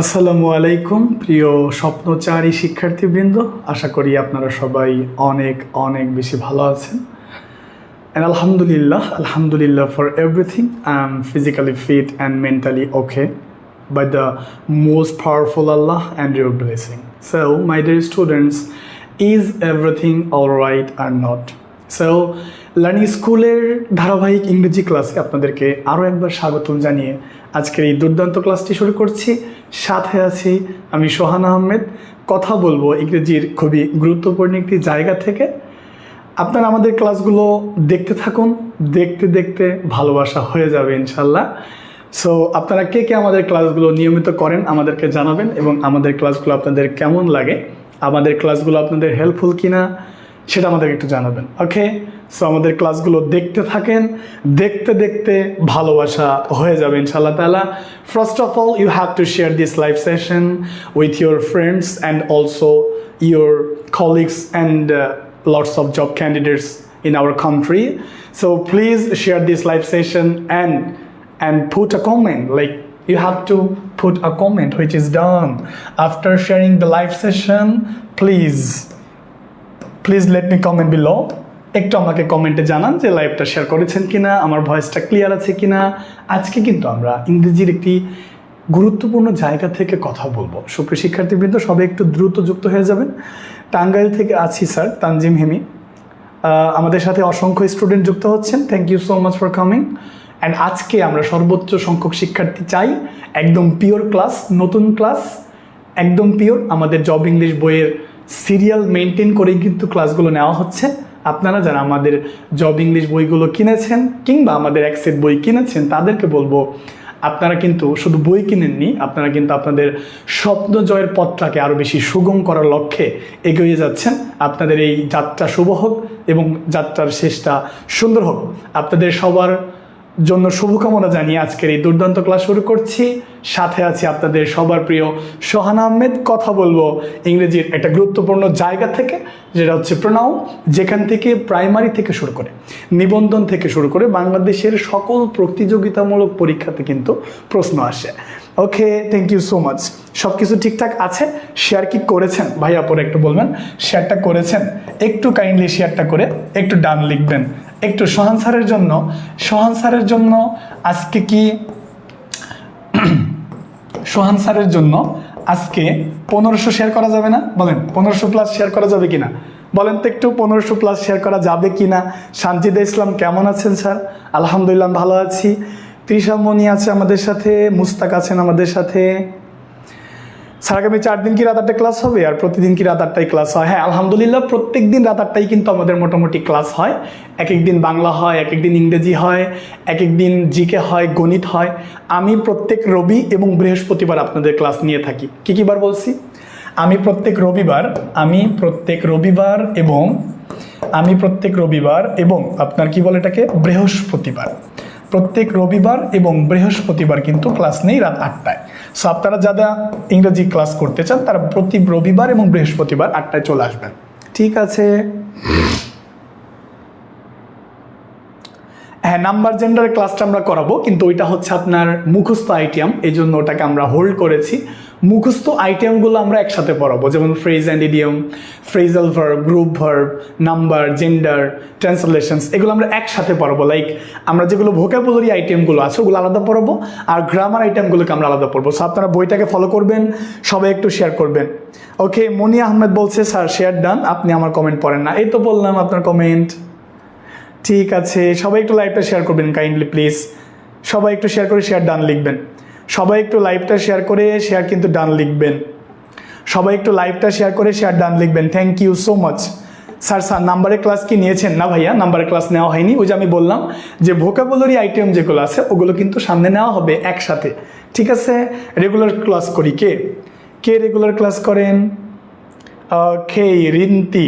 আসসালামু আলাইকুম প্রিয় স্বপ্নচারী শিক্ষার্থীবৃন্দ, আশা করি আপনারা সবাই অনেক অনেক বেশি ভালো আছেন। And alhamdulillah for everything. I'm physically fit and mentally okay by the most powerful Allah and your blessing. So my dear students, is everything alright or not? So learning স্কুলের ধারাবাহিক ইংরেজি ক্লাসে আপনাদেরকে আরও একবার স্বাগতম জানিয়ে আজকের এই দুর্দান্ত ক্লাসটি শুরু করছি। সাথে আছি আমি সোহান আহমেদ। কথা বলবো ইংরেজির খুবই গুরুত্বপূর্ণ একটি জায়গা থেকে। আপনারা আমাদের ক্লাসগুলো দেখতে থাকুন, দেখতে দেখতে ভালোবাসা হয়ে যাবে ইনশাল্লাহ। সো আপনারা কে কে আমাদের ক্লাসগুলো নিয়মিত করেন আমাদেরকে জানাবেন, এবং আমাদের ক্লাসগুলো আপনাদের কেমন লাগে, আমাদের ক্লাসগুলো আপনাদের হেল্পফুল কিনা সেটা আমাদেরকে একটু জানাবেন। ওকে, সো আমাদের ক্লাসগুলো দেখতে থাকেন, দেখতে দেখতে ভালোবাসা হয়ে যাবে ইনশাআল্লাহ তাআলা। First of all, you have to share this live session with your friends and also your colleagues and lots of job candidates in our country. So please share this live session and put a comment. Like, you have to put a comment which is done after sharing the live session. Please let me comment below. একটু আমাকে কমেন্টে জানান যে লাইভটা share করেছেন কিনা, আমার ভয়েসটা ক্লিয়ার আছে কিনা। আজকে কিন্তু আমরা ইংরেজির একটি গুরুত্বপূর্ণ জায়গা থেকে কথা বলবো। সুপ্রিয় শিক্ষার্থীবৃন্দ, সবাই একটু দ্রুত যুক্ত হয়ে যাবেন। টাঙ্গাইল থেকে আছি স্যার তানজিম হেমি, আমাদের সাথে অসংখ্য স্টুডেন্ট যুক্ত হচ্ছেন। Thank you so much for coming. And আজকে আমরা সর্বোচ্চ সংখ্যক শিক্ষার্থী চাই। একদম পিওর ক্লাস, নতুন ক্লাস, একদম পিওর। আমাদের জব ইংলিশ বইয়ের সিরিয়াল মেনটেন করেই কিন্তু ক্লাসগুলো নেওয়া হচ্ছে। আপনারা যারা আমাদের জব ইংলিশ বইগুলো কিনেছেন কিংবা আমাদের এক সেট বই কিনেছেন, তাদেরকে বলবো আপনারা কিন্তু শুধু বই কিনেননি, আপনারা কিন্তু আপনাদের স্বপ্ন জয়ের পথটাকে আরও বেশি সুগম করার লক্ষ্যে এগিয়ে যাচ্ছেন। আপনাদের এই যাত্রা শুভ হোক এবং যাত্রার শেষটা সুন্দর হোক। আপনাদের সবার জন্য শুভকামনা জানিয়ে আজকের এই দুর্দান্ত ক্লাস শুরু করছি। সাথে আছি আপনাদের সবার প্রিয় সোহান আহমেদ। কথা বলবো ইংরেজির একটা গুরুত্বপূর্ণ জায়গা থেকে, যেটা হচ্ছে প্রোনাউন, যেখান থেকে প্রাইমারি থেকে শুরু করে নিবন্ধন থেকে শুরু করে বাংলাদেশের সকল প্রতিযোগিতামূলক পরীক্ষাতে কিন্তু প্রশ্ন আসে। ওকে, থ্যাংক ইউ সো মাচ। সব কিছু ঠিকঠাক আছে? শেয়ার কি করেছেন ভাই আপুরা একটু বলবেন, শেয়ারটা করেছেন? একটু কাইন্ডলি শেয়ারটা করে একটু ডান লিখবেন। একটু সোহান স্যারের জন্য আজকে কি সোহান স্যারের জন্য আজকে 1500 শেয়ার করা যাবে না? বলেন 1500 প্লাস শেয়ার করা যাবে কিনা? বলেন তো একটু 1500 প্লাস শেয়ার করা যাবে কিনা? সানজিদা ইসলাম কেমন আছেন স্যার? আলহামদুলিল্লাহ ভালো আছি। তৃষা মনি আছে আমাদের সাথে, মুস্তাক আছেন আমাদের সাথে, স্যার আগামী 4 দিন কি রাত 8টায় ক্লাস হবে আর প্রতিদিন কি রাত 8টায় ক্লাস হয়? হ্যাঁ, আলহামদুলিল্লাহ প্রত্যেক দিন রাত 8টায় কিন্তু আমাদের মোটামুটি ক্লাস হয়। এক এক দিন বাংলা হয়, এক এক দিন ইংরেজি হয়, এক এক দিন জিকে হয়, গণিত হয়। আমি প্রত্যেক রবি এবং বৃহস্পতিবার আপনাদের ক্লাস নিয়ে থাকি। কি বার বলছি? আমি প্রত্যেক রবিবার এবং আপনার কি বলে এটাকে বৃহস্পতিবার, প্রত্যেক রবিবার এবং বৃহস্পতিবার কিন্তু ক্লাস নেই রাত 8টায়। সো আপনারা যারা ইংরেজি ক্লাস করতে চান তারা প্রতি রবিবার এবং বৃহস্পতিবার 8টায় চলে আসবেন। ঠিক আছে? হ্যাঁ, নাম্বার জেন্ডারের ক্লাসটা আমরা করাবো, কিন্তু ওইটা হচ্ছে আপনার মুখস্থ আইটেম, এই জন্য ওটাকে আমরা হোল্ড করেছি। মুখস্থ আইটেমগুলো আমরা একসাথে পড়াবো, যেমন phrase and idiom, phrasal verb, group verb, number, gender, translations, এগুলো আমরা একসাথে পড়াবো। লাইক আমরা যেগুলো ভোকাবুলারি আইটেমগুলো আছে ওগুলো আলাদা পড়াবো, আর গ্রামার আইটেমগুলোকে আমরা আলাদা পড়বো। সো আপনারা বইটাকে ফলো করবেন, সবাই একটু শেয়ার করবেন। ওকে, মনি আহমেদ বলছে স্যার শেয়ার ডান, আপনি আমার কমেন্ট পড়েন না। এই তো বললাম আপনার কমেন্ট। ঠিক আছে, সবাই একটু লাইভটা শেয়ার করবেন কাইন্ডলি প্লিজ। সবাই একটু শেয়ার করে শেয়ার ডান লিখবেন। সবাই একটু লাইভটা শেয়ার করে শেয়ার কিন্তু ডান লিখবেন। সবাই একটু লাইভটা শেয়ার করে শেয়ার ডান লিখবেন। Thank you so much. Sir নাম্বারের ক্লাস কি নিয়েছেন? না ভাইয়া, নাম্বারের ক্লাস নেওয়া হয়নি। ওই যে আমি বললাম যে ভোকাবুলারি আইটেম যেগুলো আছে ওগুলো কিন্তু সামনে নেওয়া হবে একসাথে। ঠিক আছে? রেগুলার ক্লাস করি। কে রেগুলার ক্লাস করেন? Okay, Rinti,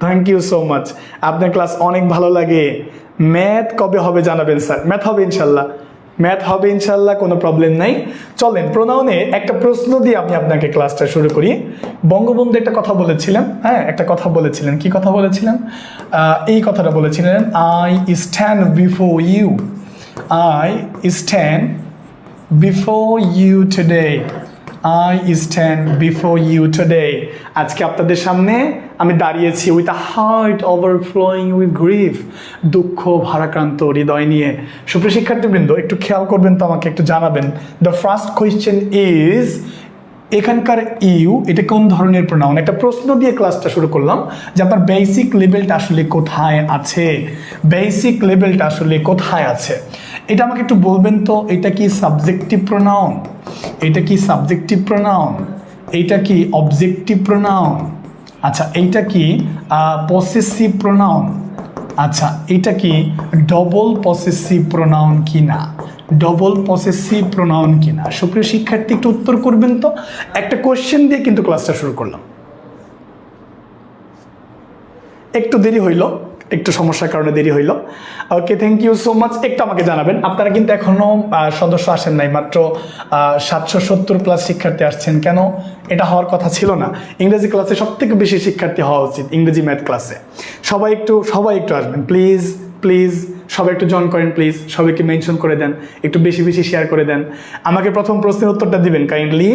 thank you so much. আপনার ক্লাস অনেক ভালো লাগে। ম্যাথ কবে হবে জানাবেন স্যার। ম্যাথ হবে ইনশাল্লাহ, কোনো প্রবলেম নাই। চলেন প্রোনাউনে একটা প্রশ্ন দিয়ে আমি আপনাকে ক্লাসটা শুরু করি। বঙ্গবন্ধু একটা কথা বলেছিলেন, হ্যাঁ একটা কথা বলেছিলেন। কি কথা বলেছিলেন? এই কথাটা বলেছিলেন, I stand before you today. আজকে আপনাদের সামনে আমি দাঁড়িয়েছি with a heart overflowing with grief, দুঃখ ভারাক্রান্ত হৃদয় নিয়ে। সুপ্রিয় শিক্ষার্থীবৃন্দ, একটু খেয়াল করবেন তো, আমাকে একটু জানাবেন। দ্য ফার্স্ট কোয়েশ্চেন ইজ, এখানকার ইউ এটা কোন ধরনের প্রোনাউন? একটা প্রশ্ন দিয়ে ক্লাসটা শুরু করলাম যে আপনার বেসিক লেভেলটা আসলে কোথায় আছে। এটা আমাকে একটু বলবেন তো, এটা কি সাবজেক্টিভ প্রোনাউন? এটা কি অবজেক্টিভ প্রোনাউন? আচ্ছা, এইটা কি পসেসিভ প্রোনাউন? আচ্ছা, এটা কি ডবল পসেসিভ প্রোনাউন কিনা? সুপ্রিয় শিক্ষার্থী একটু উত্তর করবেন তো। একটা কোশ্চেন দিয়ে কিন্তু ক্লাসটা শুরু করলাম। একটু দেরি হইল, একটু সমস্যার কারণে দেরি হইল। ওকে, থ্যাংক ইউ সো মাচ। একটু আমাকে জানাবেন, আপনারা কিন্তু এখনো সদস্য আসেন নাই, মাত্র 770+ শিক্ষার্থী আসছেন। কেন? এটা হওয়ার কথা ছিল না। ইংরেজি ক্লাসে সব থেকে বেশি শিক্ষার্থী হওয়া উচিত, ইংরেজি ম্যাথ ক্লাসে। সবাই একটু আসবেন প্লিজ। সবাই একটু জয়েন করেন প্লিজ। সবাইকে মেনশন করে দেন, একটু বেশি শেয়ার করে দেন। আমাকে প্রথম প্রশ্নের উত্তরটা দিবেন kindly.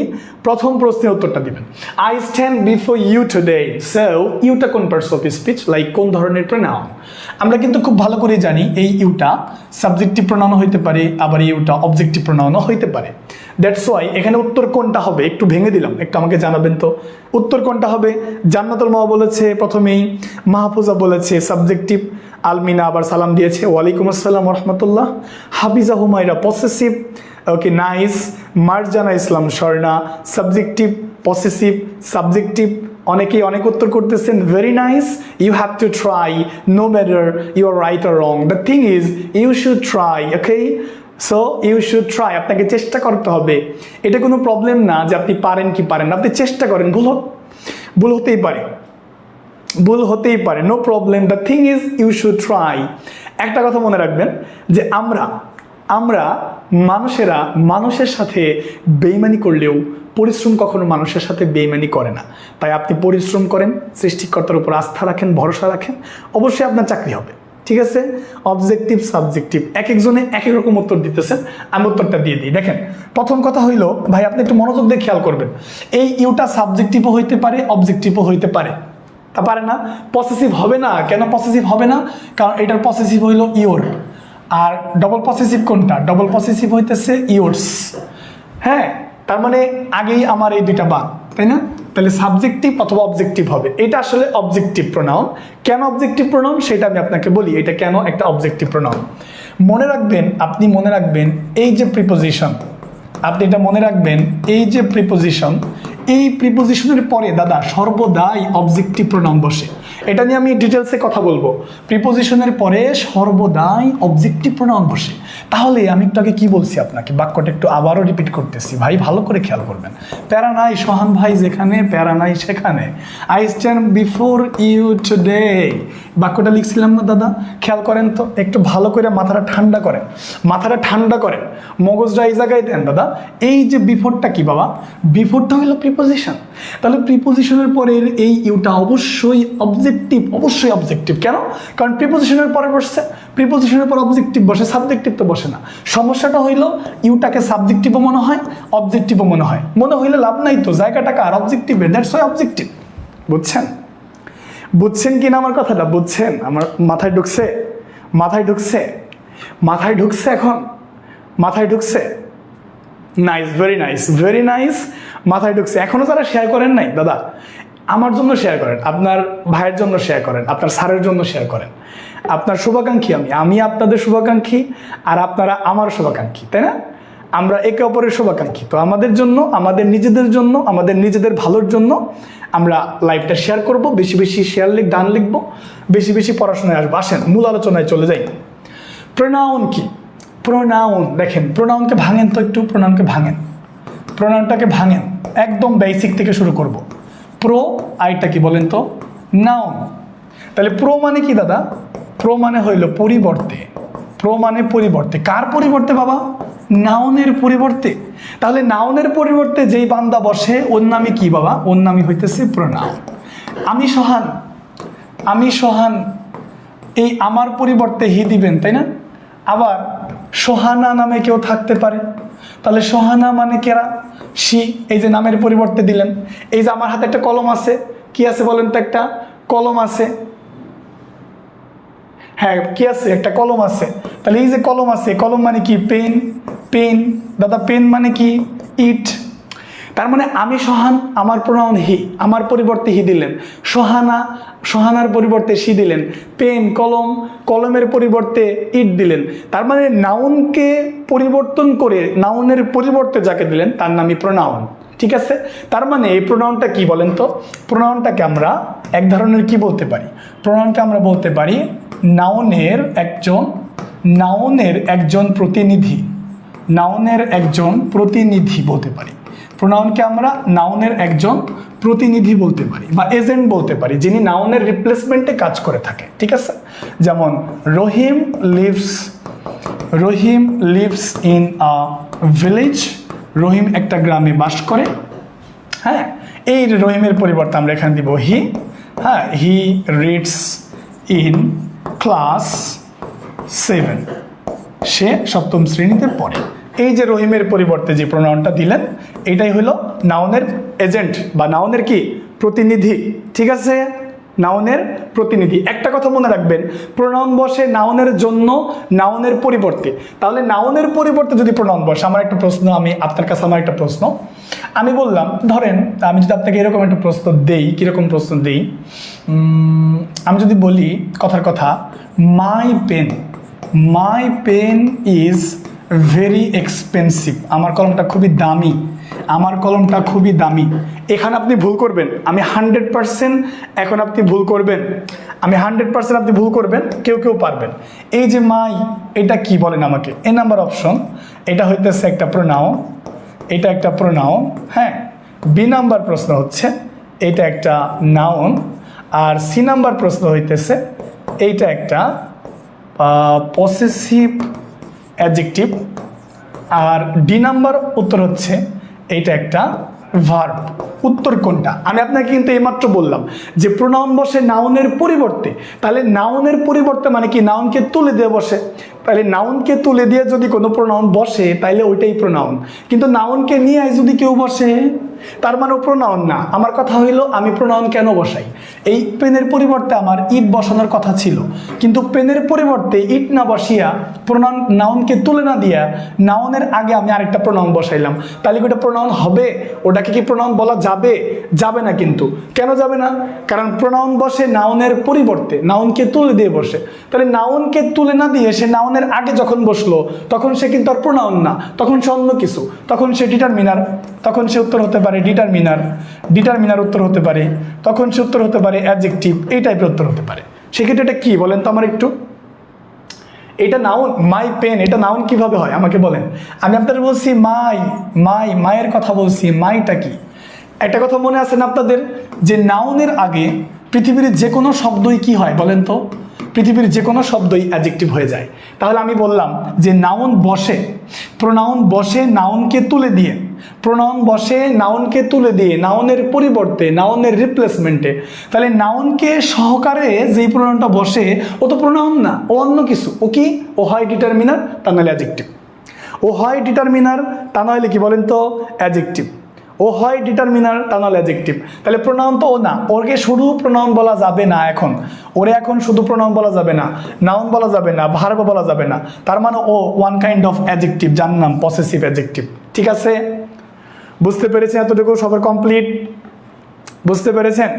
I stand before you today. So ইউটা কোন পার্টস অফ স্পিচ, লাইক কোন ধরনের প্রোনাউন? আমরা কিন্তু খুব ভালো করে জানি এই ইউটা সাবজেক্টিভ প্রোনাউন হইতে পারে, আবার ইউটা অবজেক্টিভ প্রোনাউনও হইতে পারে। দ্যাটস ওয়াই এখানে উত্তর কোনটা হবে একটু ভেঙে দিলাম, একটু আমাকে জানাবেন তো উত্তর কোনটা হবে। জান্নাতুল মা বলেছে প্রথমেই, মাহফুজা বলেছে সাবজেক্টিভ, আলমিনা আবার সালাম দিয়েছে, ওয়ালাইকুম আসসালাম রহমতুল্লাহ। Hafiza Humaira possessive, okay nice. Marjana Islam Swarna subjective, subjective. অনেকেই অনেক উত্তর করতেছেন, very nice. You have to try, no matter you are right or wrong, the thing is you should try. Okay, so you should try, আপনাকে চেষ্টা করতে হবে। এটা কোনো প্রবলেম না যে আপনি পারেন কি পারেন না, আপনি চেষ্টা করেন। ভুল হতেই পারে, no problem. The thing is you should try. একটা কথা মনে রাখবেন যে আমরা মানুষের সাথে বেইমানি করলেও পরিশ্রম কখনো মানুষের সাথে বেইমানি করে না। তাই আপনি পরিশ্রম করেন, সৃষ্টিকর্তার উপর আস্থা রাখেন, ভরসা রাখেন, অবশ্যই আপনার চাকরি হবে। ঠিক আছে? অবজেক্টিভ, সাবজেক্টিভ, এক একজনে এক এক রকম উত্তর দিতেছেন, আমি উত্তরটা দিয়ে দিই। দেখেন, প্রথম কথা হইলো ভাই, আপনি একটু মনোযোগ দিয়ে খেয়াল করবেন। এই ইউটা সাবজেক্টিভও হইতে পারে, অবজেক্টিভও হইতে পারে। তা পারে না, পসেসিভ হবে না। কেন পসেসিভ হবে না? কারণ এটার পসেসিভ হইলো ইওর। আর ডবল পসেসিভ কোনটা? ডবল পসেসিভ হইতেছে ইওর্স। হ্যাঁ, তার মানে আগেই আমার এই দুইটা বাদ, তাই না? তাহলে সাবজেক্টিভ অথবা অবজেক্টিভ হবে। এটা আসলে অবজেক্টিভ প্রোনাউন। কেন অবজেক্টিভ প্রোনাউন সেটা আমি আপনাকে বলি, এটা কেন একটা অবজেক্টিভ প্রোনাউন। আপনি মনে রাখবেন এই যে প্রিপোজিশন, আপনি এটা মনে রাখবেন, এই যে প্রিপোজিশন, এই প্রিপোজিশনের পরে দাদা সর্বদাই অবজেক্টিভ প্রোনাউন বসে। এটা নিয়ে আমি ডিটেলসে কথা বলবো। প্রিপোজিশনের পরে সর্বদাই অবজেক্টিভ প্রোনাউন বসে। তাহলে আমি একটু আগে কি বলছি আপনাকে, বাক্যটা একটু আবারও রিপিট করতেছি, ভাই ভালো করে খেয়াল করবেন। প্যারা নাই সোহান ভাই যেখানে, প্যারা নাই সেখানে। I stand before you today, বাক্যটা লিখছিলাম না দাদা? খেয়াল করেন তো, একটু ভালো করে মাথাটা ঠান্ডা করেন, মাথাটা ঠান্ডা করেন, মগজটা এই জায়গায় দেন দাদা। এই যে বিফোরটা কি বাবা? বিফোরটা হলো প্রিপোজিশন। তাহলে প্রিপোজিশনের পরের এই ইউটা অবশ্যই অবজেক্টিভ, অবশ্যই অবজেক্টিভ। কেন? কারণ প্রিপোজিশনের পরে বসছে, প্রিপোজিশনের পর অবজেক্টিভ বসে, সাবজেক্টিভ তো বসে না। সমস্যাটা হইলো ইউটাকে সাবজেক্টিভও মনে হয়, অবজেক্টিভও মনে হয়। মনে হইলে লাভ নাই তো, জায়গাটা কার? অবজেক্টিভের, দ্যাটস ওয়াই অবজেক্টিভ। বুঝছেন? বুঝছেন কি না আমার কথাটা? বুঝছেন? আমার মাথায় ঢুকছে? মাথায় ঢুকছে? মাথায় ঢুকছে এখন? মাথায় ঢুকছে? Nice, very nice, very nice, মাথায় ঢুকছে। এখনও যারা শেয়ার করেন নাই দাদা, আমার জন্য শেয়ার করেন, আপনার ভাইয়ের জন্য শেয়ার করেন, আপনার স্যারের জন্য শেয়ার করেন। আপনার শুভাকাঙ্ক্ষী আমি আপনাদের শুভাকাঙ্ক্ষী, আর আপনারা আমার শুভাকাঙ্ক্ষী, তাই না? আমরা একে অপরের শুভাকাঙ্ক্ষী। তো আমাদের জন্য, আমাদের নিজেদের জন্য, আমাদের নিজেদের ভালোর জন্য আমরা লাইভটা শেয়ার করব। বেশি বেশি শেয়ার গান লিখবো, বেশি বেশি পড়াশোনায় আসবো। আসেন মূল আলোচনায় চলে যাই। প্রোনাউন কি? প্রোনাউন দেখেন, প্রোনাউনকে ভাঙেন তো একটু, প্রোনাউনকে ভাঙেন, প্রোনাউনটাকে ভাঙেন, একদম বেসিক থেকে শুরু করব। প্রো আইটা কি বলেন তো? নাউন। তাহলে প্রো মানে কি দাদা? প্রো মানে হইল পরিবর্তে। প্রো মানে পরিবর্তে। কার পরিবর্তে বাবা? নাউনের পরিবর্তে। তাহলে নাউনের পরিবর্তে যেই বান্দা বসে ওর নামই কি বাবা? ওর নামই হইতেছে প্রোনাউন। আমি সোহান, আমি সোহান, এই আমার পরিবর্তে হি দিবেন, তাই না? আবার সোহানা নামে কেউ থাকতে পারে, তাহলে সোহানা মানে কেরা? সি। এই যে নামের পরিবর্তে দিলেন। এই যে আমার হাতে একটা কলম আছে, কি আছে বলেন তো? একটা কলম আছে, হ্যাঁ কি আছে? একটা কলম আছে। তাহলে এই যে কলম আছে, কলম মানে কি? পেন। পেন দাদা, পেন মানে কি? ইট। তার মানে আমি সোহান, আমার প্রোনাউন হি, আমার পরিবর্তে হি দিলেন। সোহানা, সোহানার পরিবর্তে সি দিলেন। পেন কলম, কলমের পরিবর্তে ইট দিলেন। তার মানে নাউনকে পরিবর্তন করে নাউনের পরিবর্তে যাকে দিলেন তার নামই প্রোনাউন। ঠিক আছে? তার মানে এই প্রোনাউনটা কি বলেন তো? প্রোনাউনটাকে আমরা এক ধরনের কি বলতে পারি? প্রোনাউনকে আমরা বলতে পারি নাউনের একজন, নাউনের একজন প্রতিনিধি, নাউনের একজন প্রতিনিধি বলতে পারি। প্রোনাউনকে আমরা নাউনের একজন প্রতিনিধি বলতে পারি বা এজেন্ট বলতে পারি, যিনি নাউনের রিপ্লেসমেন্টে কাজ করে থাকে। ঠিক আছে? যেমন Rahim lives, Rahim lives in a village, Rahim একটা গ্রামে বাস করে। হ্যাঁ, এই রহিমের পরিবর্তে আমরা এখানে দিব হি। হ্যাঁ, হি রিডস ইন ক্লাস 7, সে সপ্তম শ্রেণীতে পড়ে। এই যে রহিমের পরিবর্তে যে প্রোনাউনটা দিলেন, এটাই হলো নাউনের এজেন্ট বা নাউনের কি? প্রতিনিধি। ঠিক আছে? নাউনের প্রতিনিধি। একটা কথা মনে রাখবেন, প্রোনাউন বসে নাউনের জন্য, নাউনের পরিবর্তে। তাহলে নাউনের পরিবর্তে যদি প্রোনাউন বসে, আমার একটা প্রশ্ন, আমি আপনার কাছে আমার একটা প্রশ্ন, আমি বললাম, ধরেন আমি যদি আপনাকে এরকম একটা প্রশ্ন দেই, কিরকম প্রশ্ন দেই? আমি যদি বলি কথার কথা, my pen, my pen is very expensive, আমার কলমটা খুবই দামি, আমার কলমটা খুবই দামি। এখানে আপনি ভুল করবেন, আমি 100%, এখন আপনি ভুল করবেন, আমি 100% আপনি ভুল করবেন, কেউ কেউ পারবেন। এই যে মাই, এটা কি বলেন আমাকে? এ নাম্বার অপশন, এটা হইতেছে একটা প্রোনাউন, এটা একটা প্রোনাউন। হ্যাঁ, বি নাম্বার প্রশ্ন হচ্ছে এটা একটা নাউন, আর সি নাম্বার প্রশ্ন হইতেছে এইটা একটা পসেসিভ অ্যাডজেক্টিভ, আর ডি নাম্বার উত্তর হচ্ছে এইটা একটা ভার্ব। উত্তর কোনটা? আমি আপনাকে কিন্তু এইমাত্র বললাম যে প্রোনাউন বসে নাউনের পরিবর্তে। তাহলে নাউনের পরিবর্তে মানে কি? নাউনকে তুলে দিয়ে বসে। তাহলে নাউনকে তুলে দিয়ে যদি কোনো প্রোনাউন বসে তাহলে ওইটাই প্রোনাউন। কিন্তু নাউনকে নিয়ে যদি কেউ বসে তার মানে প্রোনাউন না। আমার কথা হইল, আমি প্রোনাউন কেন বসাই? এই পেনের পরিবর্তে আমার ইট বসানোর কথা ছিল, কিন্তু পেনের পরিবর্তে ইট না বসিয়া, প্রোনাউন নাউনকে তুলে না দিয়া নাউনের আগে আমি আরেকটা প্রোনাউন বসাইলাম, তাহলে কি ওটা প্রোনাউন হবে? ওটাকে কি প্রোনাউন বলা যাবে? যাবে না। কিন্তু কেন যাবে না? কারণ প্রোনাউন বসে নাউনের পরিবর্তে, নাউনকে তুলে দিয়ে বসে। তাহলে নাউনকে তুলে না দিয়ে সে নাউনের আগে যখন বসলো তখন সে কিন্তু আর প্রোনাউন না, তখন সে অন্য কিছু, তখন সে ডিটারমিনার, তখন সে উত্তর হতে পারে পারে ডিটারমিনার, ডিটারমিনার উত্তর হতে পারে, তখন সে উত্তর হতে পারে অ্যাডজেক্টিভ, এই টাইপের উত্তর হতে পারে। সেক্ষেত্রে এটা কি বলেন তো আমার একটু, এটা নাউন, মাই পেন, এটা নাউন কিভাবে হয় আমাকে বলেন। আমি আপনাদের বলছি মায়ের কথা বলছি, মাইটা কি? একটা কথা মনে আছে না আপনাদের, যে নাউনের আগে পৃথিবীর যে কোনো শব্দই কি হয় বলেন তো? পৃথিবীর যে কোনো শব্দই অ্যাডজেক্টিভ হয়ে যায়। তাহলে আমি বললাম যে নাউন বসে, প্রোনাউন বসে নাউনকে তুলে দিয়ে, প্রোনাউন বসে নাউনকে তুলে দিয়ে, নাউনের পরিবর্তে, নাউনের রিপ্লেসমেন্টে। তাহলে নাউনকে সহকারে যেই প্রোনাউনটা বসে ও তো প্রোনাউন না, ও অন্য কিছু। ও কি? ও হয় ডিটারমিনার, তা নাহলে অ্যাডজেক্টিভ। ও হয় ডিটারমিনার, তা নাহলে কি বলেন তো? অ্যাডজেক্টিভ। ও হয় ডিটারমিনার, তা নাহলে অ্যাডজেক্টিভ। তাহলে প্রোনাউন তো ও না, ওকে শুধু প্রোনাউন বলা যাবে না এখন, ওরে এখন শুধু প্রোনাউন বলা যাবে না, নাউন বলা যাবে না, ভার্ব বলা যাবে না। তার মানে ও ওয়ান কাইন্ড অফ অ্যাডজেক্টিভ, যার নাম পসেসিভ অ্যাডজেক্টিভ। ঠিক আছে? বুঝতে পেরেছেন? এতটুকু সবার কমপ্লিট? বুঝতে পেরেছেন?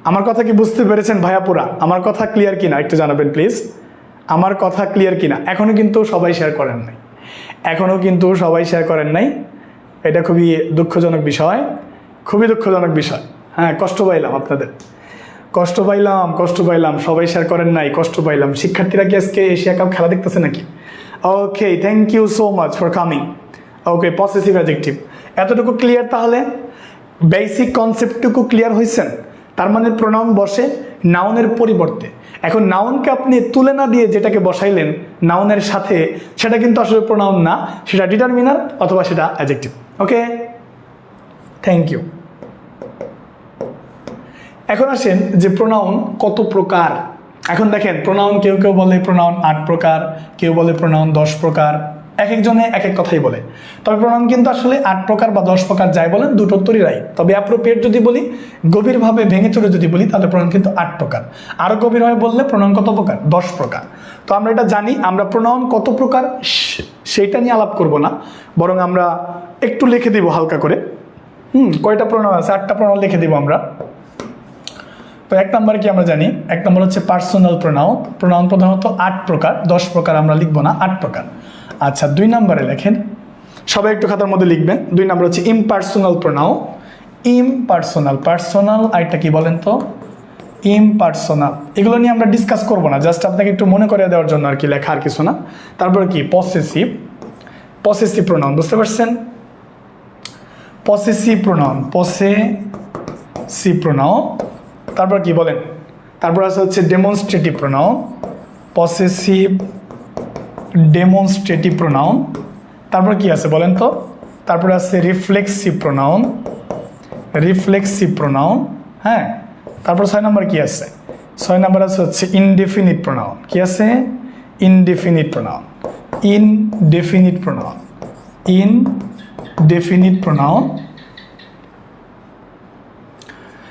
আমার কথা কি বুঝতে পেরেছেন ভাইয়া পুরা? আমার কথা ক্লিয়ার কিনা একটু জানাবেন প্লিজ। আমার কথা ক্লিয়ার কিনা? এখনও কিন্তু সবাই শেয়ার করেন নাই, এখনও কিন্তু সবাই শেয়ার করেন নাই। এটা খুবই দুঃখজনক বিষয়, খুবই দুঃখজনক বিষয়। হ্যাঁ, কষ্ট পাইলাম আপনাদের, কষ্ট পাইলাম, সবাই শেয়ার করেন নাই, কষ্ট পাইলাম। শিক্ষার্থীরা কি আজকে এশিয়া কাপ খেলা দেখতেছে নাকি? Okay, thank you so much for coming. Okay, possessive adjective এতটুকু ক্লিয়ার? তাহলে বেসিক কনসেপ্টটুকু ক্লিয়ার হয়েছেন? তার মানে প্রোনাউন বসে নাউনের পরিবর্তে। এখন নাউনকে আপনি তুলে না দিয়ে যেটাকে বসাইলেন নাউনের সাথে, সেটা কিন্তু আসলে প্রোনাউন না, সেটা ডিটারমিনার অথবা সেটা অ্যাডজেক্টিভ। Okay, thank you. এখন আসেন যে প্রোনাউন কত প্রকার। এখন দেখেন, প্রোনাউন কেউ কেউ বলে প্রোনাউন 8 প্রকার, কেউ বলে প্রোনাউন 10 প্রকার, এক একজনে এক এক কথাই বলে। তবে প্রোনাউন কিন্তু আসলে 8 প্রকার বা 10 প্রকার যাই বলেন, দুটো উত্তরই রাইট। তবে অ্যাপ্রোপ্রিয়েট যদি বলি, গভীরভাবে ভেঙে চড়ে যদি বলি, তাহলে প্রোনাউন কিন্তু 8 প্রকার। আরও গভীরভাবে বললে প্রোনাউন কত প্রকার? 10 প্রকার। তো আমরা এটা জানি, আমরা প্রোনাউন কত প্রকার সেইটা নিয়ে আলাপ করব না, বরং আমরা একটু লিখে দিব হালকা করে। কয়টা প্রোনাউন আছে? 8টা প্রোনাউন লিখে দিব আমরা। তো 1 নম্বরে কি আমরা জানি? 1 নম্বর হচ্ছে পার্সোনাল প্রোনাউন। প্রোনাউন প্রধানত 8 প্রকার, 10 প্রকার আমরা লিখবো না, 8 প্রকার। আচ্ছা, 2 নম্বরে লেখেন, সবাই একটু খাতার মধ্যে লিখবেন। 2 নম্বর হচ্ছে ইমপার্সোনাল প্রোনাউন। ইমপার্সোনাল, পার্সোনাল আরেকটা কি বলেন তো? ইমপার্সোনাল। এগুলো নিয়ে আমরা ডিসকাস করবো না, জাস্ট আপনাকে একটু মনে করে দেওয়ার জন্য আর কি লেখা, আর কিছু না। তারপরে কি? পসেসিভ, পসেসিভ প্রোনাউন, বুঝতে পারছেন? Possessive pronoun, possessive pronoun. তারপর কি বলেন? তারপর আছে হচ্ছে demonstrative pronoun, possessive demonstrative pronoun. তারপর কি আছে বলেন তো? তারপরে আছে রিফ্লেক্সিভ প্রোনাউন, রিফ্লেক্সিভ প্রোনাউন। হ্যাঁ, তারপর 6 নম্বর কি আছে? 6 নম্বর আছে হচ্ছে ইনডেফিনিট প্রোনাউন। কি আছে? Indefinite pronoun, indefinite pronoun, indefinite pronoun.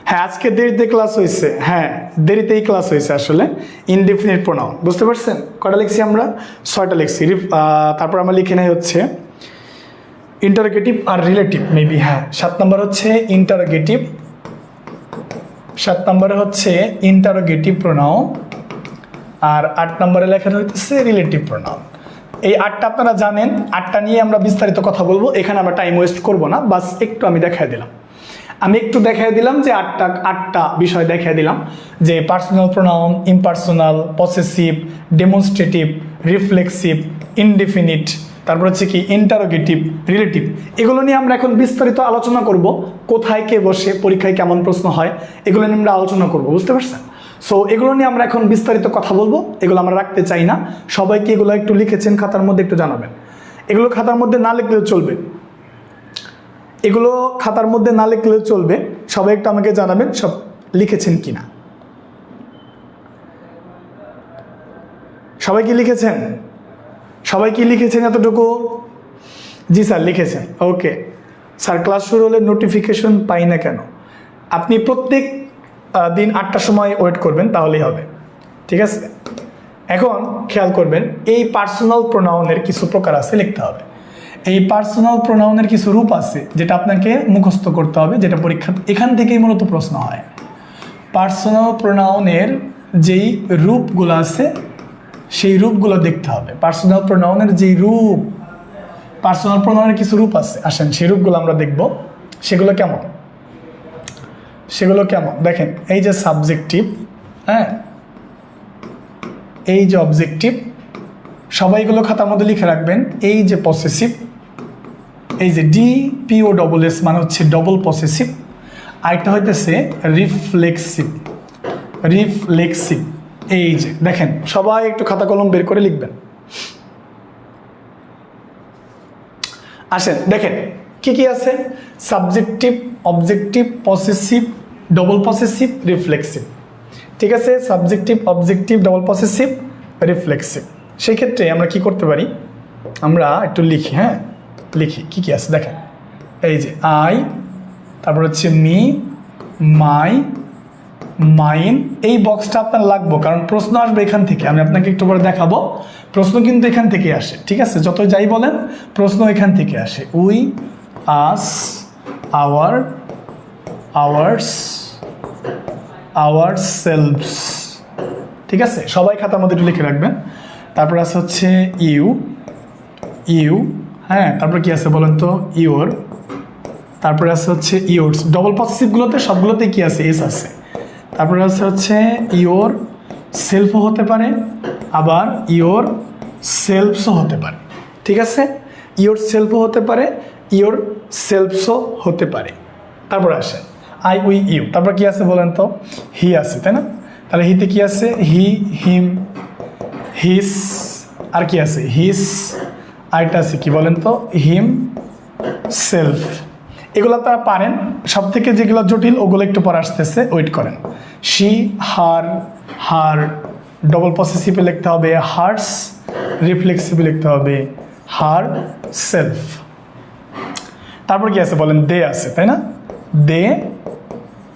হ্যাঁ, আজকে দেরিতে ক্লাস হয়েছে, হ্যাঁ দেরিতেই ক্লাস হয়েছে আসলে। ইনডেফিনিট প্রোনাউন, বুঝতে পারছেন? কয়টা লিখছি আমরা? 6টা লিখছি। তারপর আমরা লিখে নেই হচ্ছে ইন্টারোগেটিভ আর রিলেটিভ, মেবি। হ্যাঁ, 7 নম্বর হচ্ছে ইন্টারোগেটিভ, 7 নম্বরে হচ্ছে ইন্টারোগেটিভ প্রোনাউন। আর 8 নম্বরে লেখা হচ্ছে রিলেটিভ প্রোনাউন। এই 8টা আপনারা জানেন, 8টা নিয়ে আমরা বিস্তারিত কথা বলবো, এখানে আমরা টাইম ওয়েস্ট করবো না, বাস একটু আমি দেখাই দিলাম। আমি একটু দেখাই দিলাম যে 8টা বিষয় দেখাই দিলাম, যে personal pronoun, impersonal, possessive, demonstrative, reflexive, indefinite, তারপর হচ্ছে কি ইন্টারোগেটিভ, রিলেটিভ। এগুলো নিয়ে আমরা এখন বিস্তারিত আলোচনা করব। কোথায় কে বসে, পরীক্ষায় কেমন প্রশ্ন হয়, এগুলো নিয়ে আমরা আলোচনা করব, বুঝতে পারছেন? সো এগুলো নিয়ে আমরা এখন বিস্তারিত কথা বলবো, এগুলো আমরা রাখতে চাই না। সবাইকে এগুলো একটু লিখেছেন খাতার মধ্যে একটু জানাবেন। এগুলো খাতার মধ্যে না লিখলেও চলবে, এগুলো খাতার মধ্যে না লিখলেও চলবে। সবাই একটু আমাকে জানাবেন সব লিখেছেন কিনা। সবাই কি লিখেছেন? সবাই কি লিখেছেন এতটুকু? জি স্যার, লিখেছেন। ওকে স্যার, ক্লাস শুরু হলে নোটিফিকেশন পাই না কেন? আপনি প্রত্যেক দিন 8টার সময় ওয়েট করবেন, তাহলেই হবে। ঠিক আছে? এখন খেয়াল করবেন, এই পার্সোনাল প্রোনাউনের কিছু প্রকার আছে, লিখতে হবে। এই পার্সোনাল প্রোনাউনের কিছু রূপ আছে যেটা আপনাকে মুখস্থ করতে হবে, যেটা পরীক্ষা এখান থেকেই মূলত প্রশ্ন হয়। পার্সোনাল প্রোনাউনের যেই রূপগুলো আছে সেই রূপগুলো দেখতে হবে। পার্সোনাল প্রোনাউনের যেই রূপ, পার্সোনাল প্রোনাউনের কিছু রূপ আছে, আসেন সেই রূপগুলো আমরা দেখব। সেগুলো কেমন? দেখেন, এই যে সাবজেক্টিভ, হ্যাঁ, এই যে অবজেক্টিভ, সবাইগুলো খাতার মধ্যে লিখে রাখবেন। এই যে পসেসিভ, এই যে DPOSS মানে হচ্ছে ডবল পসেসিভ। আরেকটা হইতেছে রিফ্লেক্সিভ। এই যে দেখেন, সবাই একটু খাতা কলম বের করে লিখবেন। আসেন দেখেন কি কি আছে, subjective, objective, possessive, double possessive, reflexive. ঠিক আছে, subjective, objective, double possessive, reflexive. সেই ক্ষেত্রে আমরা কি করতে পারি, আমরা একটু লিখি। হ্যাঁ, লিখি কি কি আছে দেখেন। এই যে আই, তারপর হচ্ছে মি, মাই, মাইন। এই বক্সটা আপনার লাগবে, কারণ প্রশ্ন আসবে এখান থেকে। আমি আপনাকে একটু পরে দেখাবো, প্রশ্ন কিন্তু এখান থেকে আসে। ঠিক আছে, যত যাই বলেন প্রশ্ন এখান থেকে আসে। We, us, our, ours, ourselves. ঠিক আছে, সবাই খাতার মধ্যে একটু লিখে রাখবেন। তারপর আছে হচ্ছে ইউ, হ্যাঁ, তারপর কি আছে বলেন তো, ইওর। তারপরে আছে হচ্ছে ইয়োর্স। ডবল পসেসিভগুলোতে সবগুলোতে কি আছে, এস আছে। তারপরে আছে হচ্ছে ইওর সেলফও হতে পারে, আবার ইওর সেলফসও হতে পারে। ঠিক আছে, ইওর সেলফও হতে পারে, ইওর সেলফসও হতে পারে। তারপরে আসে আই, উই, ইউ। তারপর কি আছে বলেন তো, হি আছে, তাই না? তাহলে হিতে কি আছে, হি, হিম, হিস। আর কি আছে, হিস। আরেকটা আছে কি বলেন তো, হিম সেলফ। এগুলো আপনারা পারেন। সব থেকে যেগুলো জটিল ওগুলো একটু পরে আসতেছে, ওয়েট করেন। শি, হার, ডবল পসেসিভে লিখতে হবে হার্স, রিফ্লেক্সিভে লিখতে হবে হার সেলফ। তারপর কি আছে বলেন, দে আছে, তাই না? দে।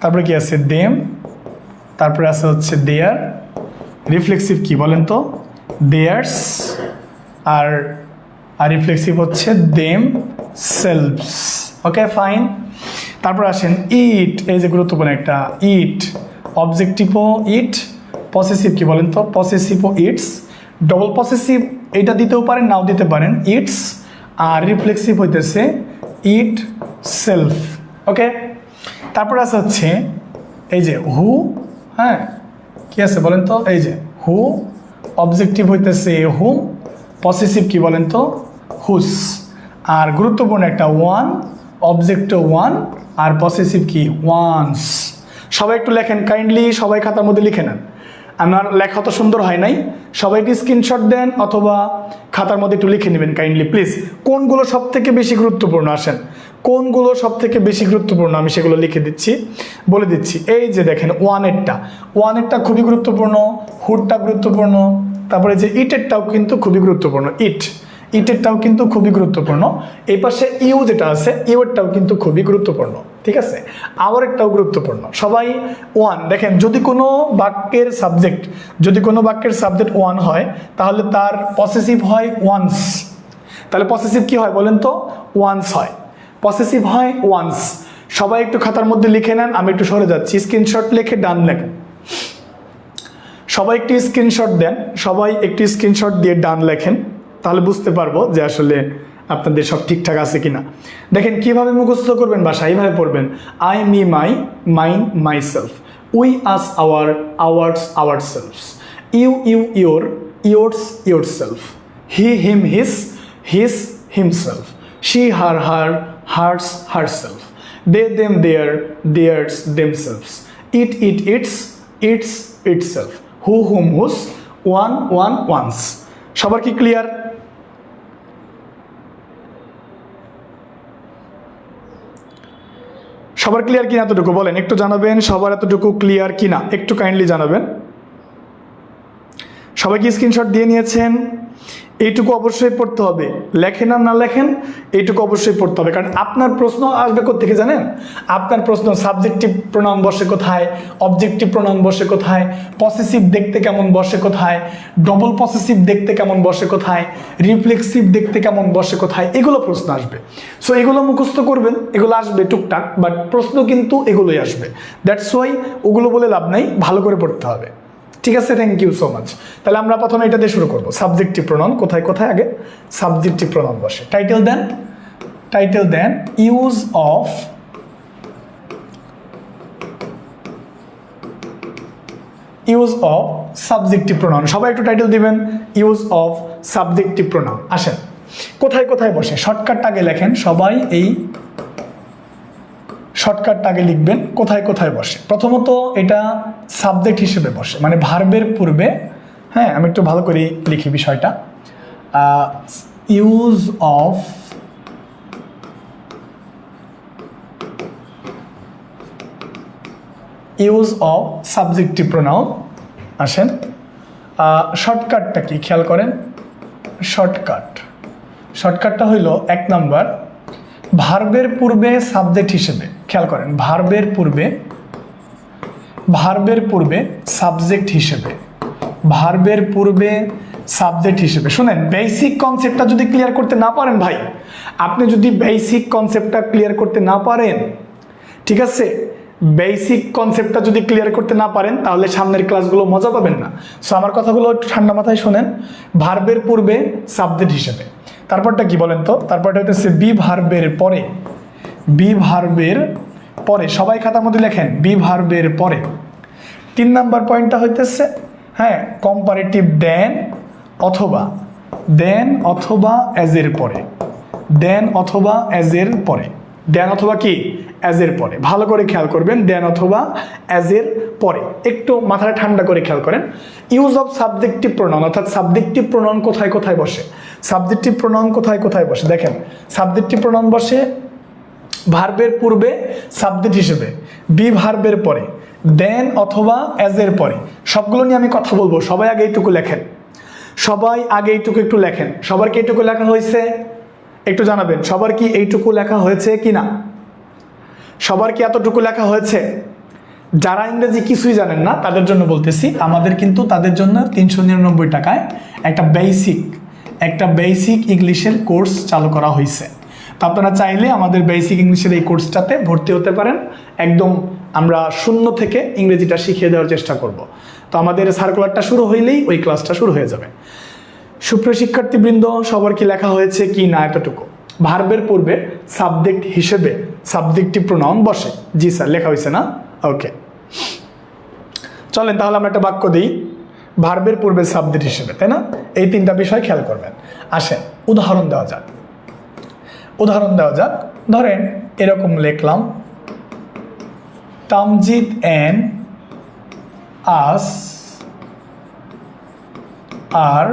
তারপরে কি আছে, দেম। তারপরে আছে হচ্ছে দেয়ার। রিফ্লেক্সিভ কি বলেন তো, দেয়ার্স। আর রিফ্লেক্সিভ হচ্ছে দেম সেলভস। ওকে, ফাইন। তারপর আসেন ইট। এই যে গুরুত্বপূর্ণ একটা, ইট। অবজেক্টিভও ইট, পসেসিভ কি বলেন তো, পসেসিভও ইটস। ডবল পসেসিভ এটা দিতেও পারেন, নাও দিতে পারেন, ইটস। আর রিফ্লেক্সিভ হইতেছে ইট সেলফ। ওকে, তারপর আছে হচ্ছে এই যে হু, হ্যাঁ, কি আছে বলেন তো, এই যে হু। অবজেক্টিভ হইতেছে হুম, পসেসিভ কি বলেন তো, হুস। আর গুরুত্বপূর্ণ একটা ওয়ান, অবজেক্ট ওয়ান, আর পসেসিভ কি, ওয়ান্স। সবাই একটু লেখেন কাইন্ডলি, সবাই খাতার মধ্যে লিখে নেন। আমার লেখা তো সুন্দর হয় নাই, সবাইকে স্ক্রিনশট দেন অথবা খাতার মধ্যে একটু লিখে নেবেন কাইন্ডলি প্লিজ। কোনগুলো সব থেকে বেশি গুরুত্বপূর্ণ, আসেন কোনগুলো সব থেকে বেশি গুরুত্বপূর্ণ আমি সেগুলো লিখে দিচ্ছি, বলে দিচ্ছি। এই যে দেখেন ওয়ানেরটা খুবই গুরুত্বপূর্ণ, হুডটা গুরুত্বপূর্ণ। তারপরে যে ইটেরটাও কিন্তু খুবই গুরুত্বপূর্ণ, ইটেরটাও কিন্তু খুবই গুরুত্বপূর্ণ। এই পাশে ইউ যেটা আছে, ইউরটাও কিন্তু খুবই গুরুত্বপূর্ণ। ঠিক আছে, আওয়ারটাও গুরুত্বপূর্ণ। সবাই ওয়ান দেখেন, যদি কোনো বাক্যের সাবজেক্ট ওয়ান হয় তাহলে তার পসেসিভ হয় ওয়ান্স। তাহলে পসেসিভ কি হয় বলেন তো, ওয়ান্স হয়, পসেসিভ হয় ওয়ান্স। সবাই একটু খাতার মধ্যে লিখে নেন, আমি একটু সরে যাচ্ছি। স্ক্রিনশট লিখে ডান লেখেন, সবাই একটি স্ক্রিনশট দেন, সবাই একটি স্ক্রিনশট দিয়ে ডান লেখেন, তাহলে বুঝতে পারবো যে আসলে আপনাদের সব ঠিকঠাক আছে কিনা। দেখেন কিভাবে মুখস্থ করবেন, বাসায় এইভাবে পড়বেন। I, me, my, mine, myself. We, us, our, ours, ourselves. You, your, yours, yourself. He, him, his, himself. She, her, hers, herself. They, them, theirs, themselves. It, its, itself. Who, whom, whose. One, ones. সবার কি clear? সবার clear কিনা এতটুকু বলেন, একটু জানাবেন সবার এতটুকু ক্লিয়ার কিনা, একটু কাইন্ডলি জানাবেন। সবাই কি স্ক্রিনশট দিয়ে নিয়েছেন? এইটুকু অবশ্যই পড়তে হবে, লেখেন আর না লেখেন এইটুকু অবশ্যই পড়তে হবে। কারণ আপনার প্রশ্ন আসবে কোত্থেকে জানেন? আপনার প্রশ্ন সাবজেক্টিভ প্রোনাউন বসে কোথায়, অবজেক্টিভ প্রোনাউন বসে কোথায়, পসেসিভ দেখতে কেমন বসে কোথায়, ডবল পসেসিভ দেখতে কেমন বসে কোথায়, রিফ্লেক্সিভ দেখতে কেমন বসে কোথায়, এগুলো প্রশ্ন আসবে। সো এগুলো মুখস্থ করবেন, এগুলো আসবে টুকটাক, বাট প্রশ্ন কিন্তু এগুলোই আসবে। দ্যাটস ওয়াই ওগুলো বলে লাভ নাই, ভালো করে পড়তে হবে। ঠিক আছে, থ্যাংক ইউ সো মাচ। তাহলে আমরা প্রথমে এটা দিয়ে শুরু করবো, সাবজেক্টিভ প্রোনাউন। কোথায় আগে সাবজেক্টিভ প্রোনাউন বসে। টাইটেল দেন use of use of subjective pronoun. সবাই একটু টাইটেল দিবেন, ইউজ অফ সাবজেক্টিভ প্রোনাউন। আসেন কোথায় কোথায় বসে, শর্টকাটটা আগে লেখেন, সবাই এই শর্টকাটটা আগে লিখবেন কোথায় কোথায় বসে। প্রথমত এটা সাবজেক্ট হিসেবে বসে, মানে ভার্বের পূর্বে। হ্যাঁ, আমি একটু ভালো করে লিখি বিষয়টা। Use of subjective pronoun. আসেন শর্টকাটটা কি খেয়াল করেন। শর্টকাটটা হইল 1 নাম্বার, ভার্বের পূর্বে সাবজেক্ট হিসেবে। খেয়াল করেন, ভার্বের পূর্বে সাবজেক্ট হিসেবে। শুনেন, বেসিক কনসেপ্টটা যদি ক্লিয়ার করতে না পারেন ভাই, আপনি যদি বেসিক কনসেপ্টটা ক্লিয়ার করতে না পারেন, ঠিক আছে, বেসিক কনসেপ্টটা যদি ক্লিয়ার করতে না পারেন তাহলে সামনের ক্লাসগুলো মজা পাবেন না। সো আমার কথাগুলো একটু ঠান্ডা মাথায় শোনেন। ভার্বের পূর্বে সাবজেক্ট হিসেবে, তারপরটা কি বলেন তো? তারপরটা হচ্ছে বি ভার্বের পরে। সবাই খাতার মধ্যে লেখেন, বি ভার্বের পরে। 3 নাম্বার পয়েন্টটা হইতেছে হ্যাঁ কম্পারেটিভ দেন অথবা অ্যাজ এর পরে। দেন অথবা কি অ্যাজ এর পরে। ভালো করে খেয়াল করবেন, দেন অথবা অ্যাজ এর পরে। একটু মাথাটা ঠান্ডা করে খেয়াল করেন। ইউজ অফ সাবজেক্টিভ প্রোনাউন, অর্থাৎ সাবজেক্টিভ প্রোনাউন কোথায় কোথায় বসে। দেখেন, সাবজেক্টিভ প্রোনাউন বসে ভার্বের পূর্বে সাবজেক্ট হিসেবে, বি ভার্বের পরে, দেন অথবা অ্যাজ এর পরে। সবগুলো নিয়ে আমি কথা বলবো, সবাই আগে এইটুকু লেখেন। একটু লেখেন। সবার কি এইটুকু লেখা হয়েছে একটু জানাবেন। সবার কি এইটুকু লেখা হয়েছে কি না? সবার কি এতটুকু লেখা হয়েছে? যারা ইংরেজি কিছুই জানেন না তাদের জন্য বলতেছি, আমাদের কিন্তু তাদের জন্য 399 টাকায় একটা বেসিক ইংলিশের কোর্স চালু করা হয়েছে। তো আপনারা চাইলে আমাদের বেসিক ইংলিশের এই কোর্সটাতে ভর্তি হতে পারেন। একদম আমরা শূন্য থেকে ইংরেজিটা শিখিয়ে দেওয়ার চেষ্টা করব। তো আমাদের সার্কুলারটা শুরু হইলেই ওই ক্লাসটা শুরু হয়ে যাবে। সুপ্রিয় শিক্ষার্থীবৃন্দ, সবার কি লেখা হয়েছে কি না এতটুকু? ভার্বের পূর্বে সাবজেক্ট হিসেবে সাবজেক্টিভ প্রোনাউন বসে। জি স্যার, লেখা হয়েছে না? ওকে, চলেন তাহলে আমরা একটা বাক্য দিই ভার্বের পূর্বে সাবজেক্ট হিসেবে, তাই না? এই 3টা বিষয় খেয়াল করবেন। আসেন উদাহরণ দেওয়া যাক। ধরেন এরকম লিখলাম, Tamjid and us are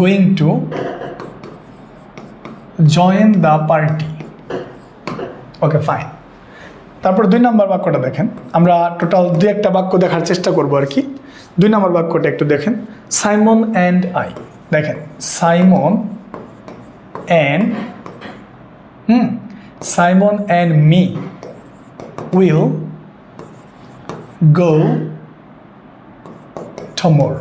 going to join the party. Okay, fine. তারপর 2 নম্বর বাক্যটা দেখেন। আমরা টোটাল 2-1টা বাক্য দেখার চেষ্টা করবো আর কি। 2 নম্বর বাক্যটা একটু দেখেন, সাইমন অ্যান্ড আই। দেখেন, Simon and me will go tomorrow.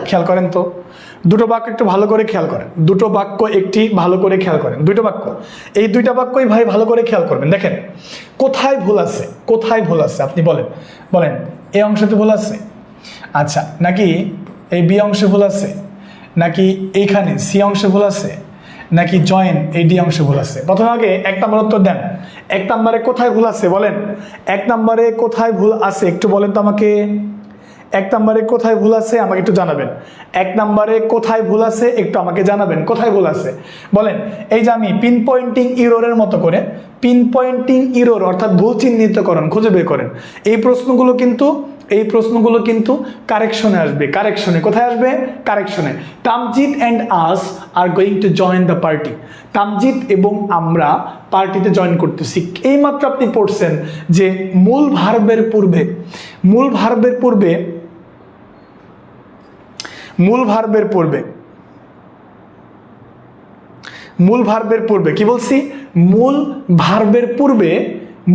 খেয়াল করেন তো, দুটো বাক্য একটু ভালো করে খেয়াল করেন। দুটো বাক্য এই 2টা বাক্যই ভাই ভালো করে খেয়াল করবেন। দেখেন কোথায় ভুল আছে আপনি বলেন। এই অংশতে ভুল আছে, আচ্ছা, নাকি এই বি অংশে ভুল আছে, নাকি এইখানে সি অংশে ভুল আছে, নাকি জয়েন এই ডি অংশে ভুল আছে? প্রথমে আগে 1 নম্বর উত্তর দেন। 1 নম্বরে কোথায় ভুল আছে বলেন। 1 নম্বরে কোথায় ভুল আছে একটু বলেন তো আমাকে। 1 নম্বরে কোথায় ভুল আছে আমাকে একটু জানাবেন। 1 নম্বরে কোথায় ভুল আছে একটু আমাকে জানাবেন, কোথায় ভুল আছে বলেন। এই যে আমি পিন পয়েন্টিং ইরোরের মতো করে, অর্থাৎ ভুল চিহ্নিতকরণ খুঁজে বের করেন। এই প্রশ্নগুলো কিন্তু কারেকশনে আসবে। কোথায় আসবে? কারেকশনে। Tamjid and us are going to join the party. Tamjid এবং আমরা পার্টিতে জয়েন করতেছি। এইমাত্র আপনি পড়ছেন যে মূল ভার্বের পূর্বে কি বলছি?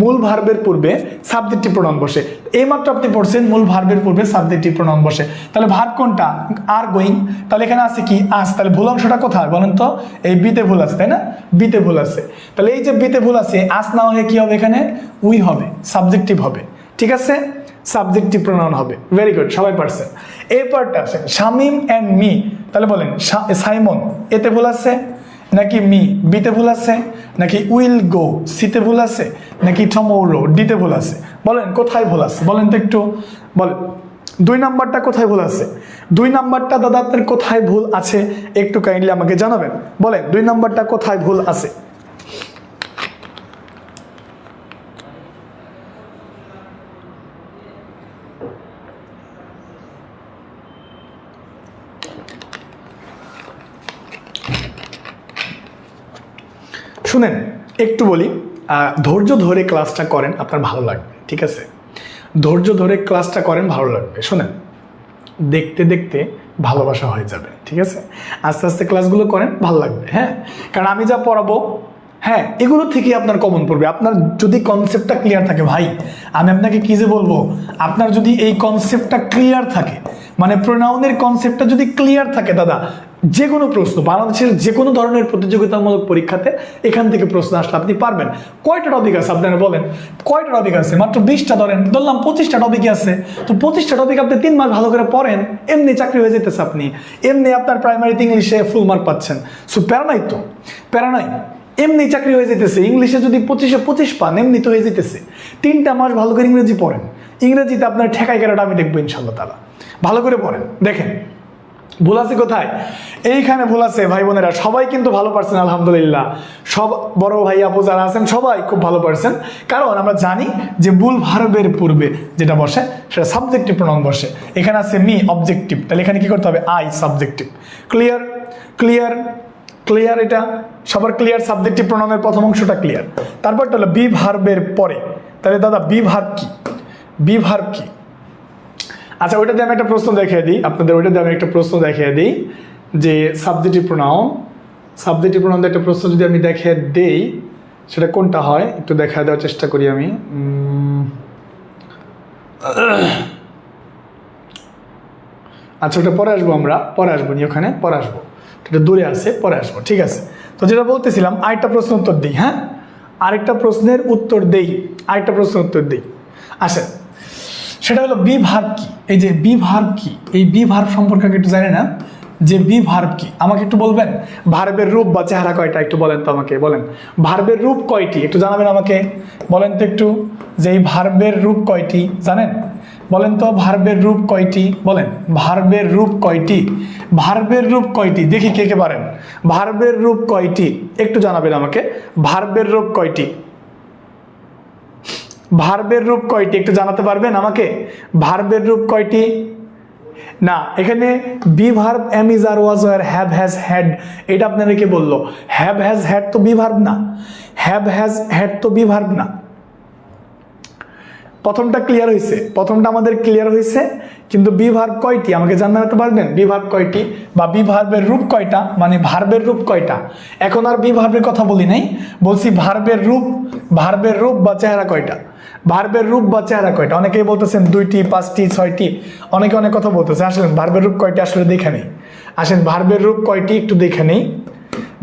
মূল ভার্বের পূর্বে সাবজেক্টিভ প্রোনাউন বসে। এইমাত্র আপনি পড়ছেন মূল ভার্বের পূর্বে সাবজেক্টিভ প্রোনাউন বসে। তাহলে ভার্ব কোনটা? Are going. তাহলে এখানে আছে কি? আস। তাহলে ভুল অংশটা কোথায় বলেন তো? এই বিতে ভুল আছে, তাই না? বিতে ভুল আছে। তাহলে এই যে বিতে ভুল আছে, আস না হয়ে কি হবে? এখানে উই হবে, সাবজেক্টিভ হবে। ঠিক আছে, সাবজেক্টিভ প্রোনাউন হবে। ভেরি গুড, সবাই পারছেন। এই পার্টটা আসে শামিম অ্যান্ড মি। তাহলে বলেন সাইমন, এতে ভুল আছে, নাকি মি বিতে ভুল আছে, নাকি উইল গো সিতে ভুল আছে, নাকি টুমরো ডিতে ভুল আছে? বলেন কোথায় ভুল আছে, বলেন তো একটু বলেন। 2 নাম্বারটা কোথায় ভুল আছে? 2 নাম্বারটা দাদা আপনার কোথায় ভুল আছে একটু কাইন্ডলি আমাকে জানাবেন। বলেন 2 নাম্বারটা কোথায় ভুল আছে? শুনেন একটু বলি, ধৈর্য ধরে ক্লাসটা করেন আপনার ভালো লাগবে, ঠিক আছে? ধৈর্য ধরে ক্লাসটা করেন ভালো লাগবে। শুনেন, দেখতে দেখতে ভালোবাসা হয়ে যাবে, ঠিক আছে? আস্তে আস্তে ক্লাসগুলো করেন ভালো লাগবে, হ্যাঁ? কারণ আমি যা পড়াবো, হ্যাঁ, এগুলো থেকে আপনার কমন পড়বে। আপনার যদি কনসেপ্টটা ক্লিয়ার থাকে, ভাই আমি আপনাকে কি যে বলবো, আপনার যদি এই কনসেপ্টটা ক্লিয়ার থাকে, মানে প্রোনাউনের কনসেপ্টটা যদি ক্লিয়ার থাকে দাদা, যে কোনো প্রশ্ন বাংলাদেশের যে কোনো ধরনের প্রতিযোগিতামূলক পরীক্ষাতে এখান থেকে প্রশ্ন আসলে আপনি পারবেন। কয়টা টপিক আছে আপনারা বলেন? কয়টা টপিক আছে? মাত্র 20টা, ধরলাম 25টা টপিক আছে। তো 25টা টপিক আপনি 3 মাস ভালো করে পড়েন, এমনি চাকরি হয়ে যেতেছে। আপনি এমনি আপনার প্রাইমারিতে ইংলিশে ফুল মার্ক পাচ্ছেন। সো প্যারা নাই তো, প্যারা নাই, এমনি চাকরি হয়ে যেতেছে। ইংলিশে যদি 25-এ 25 পান, এমনি তো হয়ে যেতেছে। 3টা মাস ভালো করে ইংরেজি পড়েন, ইংরেজিতে আপনার ঠেকাই কেরাটা আমি দেখবো ইনশাল্লাহ তাআলা। ভালো করে পড়েন। দেখেন ভুল আছে কোথায়? এইখানে ভুল আছে ভাই বোনেরা। সবাই কিন্তু ভালো পারছেন আলহামদুলিল্লাহ। সব বড় ভাই আপু যারা আছেন সবাই খুব ভালো পারছেন, কারণ আমরা জানি যে ভুল ভার্বের পূর্বে যেটা বসে সেটা সাবজেক্টিভ প্রোনাউন বসে। এখানে আছে মি অবজেক্টিভ, তাহলে এখানে কি করতে হবে? I subjective. Clear clear clear? এটা সবার ক্লিয়ার? সাবজেক্টিভ প্রোনাউনের প্রথম অংশটা ক্লিয়ার। তারপরটা হলো বি ভার্বের পরে। তাহলে দাদা বি ভার্ব কি? বি ভার্ব কি? আচ্ছা ওইটা দিয়ে আমি একটা প্রশ্ন দেখিয়ে দিই আপনাদের, ওইটা দিয়ে আমি একটা প্রশ্ন দেখিয়ে দিই যে সাবজেক্টিভ প্রোনাউন দিয়ে একটা প্রশ্ন যদি আমি দেখিয়ে দেই, সেটা কোনটা হয় একটু দেখা দেওয়ার চেষ্টা করি আমি। আচ্ছা ওটা পরে আসবো, আমরা পরে আসবো নি, ওখানে পরে আসবো, এটা দূরে আছে, পরে আসবো, ঠিক আছে? তো যেটা বলতেছিলাম, আরেকটা প্রশ্ন উত্তর দিই। হ্যাঁ, আরেকটা প্রশ্নের উত্তর দেই, আসেন। সেটা হলো বি ভার্ব কি? এই যে বি ভার্ব কি, এই বি ভার্ব সম্পর্কে একটু জানি না যে বি ভার্ব কি, আমাকে একটু বলবেন? ভার্বের রূপ বা চেহারা কয়টা একটু বলেন তো আমাকে, বলেন ভার্বের রূপ কয়টি একটু জানাবেন আমাকে, বলেন তো একটু যে এই ভার্বের রূপ কয়টি জানেন? বলেন তো ভার্বের রূপ কয়টি? বলেন ভার্বের রূপ কয়টি? ভার্বের রূপ কয়টি? দেখি কে কে পারেন। ভার্বের রূপ কয়টি একটু জানাবেন আমাকে। ভার্বের রূপ কয়টি? ভার্বের রূপ কয়টি একটু জানাতে পারবেন আমাকে? ভার্বের রূপ কয়টি? না, এখানে be verb am is are was were have has had, এটা আপনারা কে বললো? হ্যাভ হ্যাজ হ্যাড তো বি ভার্ব না, হ্যাভ হ্যাজ হ্যাড তো বি ভার্ব না। প্রথমটা ক্লিয়ার হয়েছে, প্রথমটা আমাদের ক্লিয়ার হয়েছে, কিন্তু বি ভার্ব কয়টি আমাকে জানাতে পারবেন? বি ভার্ব কয়টি বা বি ভার্বের রূপ কয়টা, মানে ভার্বের রূপ কয়টা? এখন আর বি ভার্বের কথা বলি নাই, বলছি ভার্বের রূপ বা চেহারা কয়টা? ভার্বের রূপ বা চেহারা কয়টা? অনেকেই বলতেছেন 2টি, 5টি, 6টি, অনেকে অনেক কথা বলতেছে। আসলে ভার্বের রূপ কয়টি আসলে দেখে নেই। আসেন ভার্বের রূপ কয়টি একটু দেখে নেই।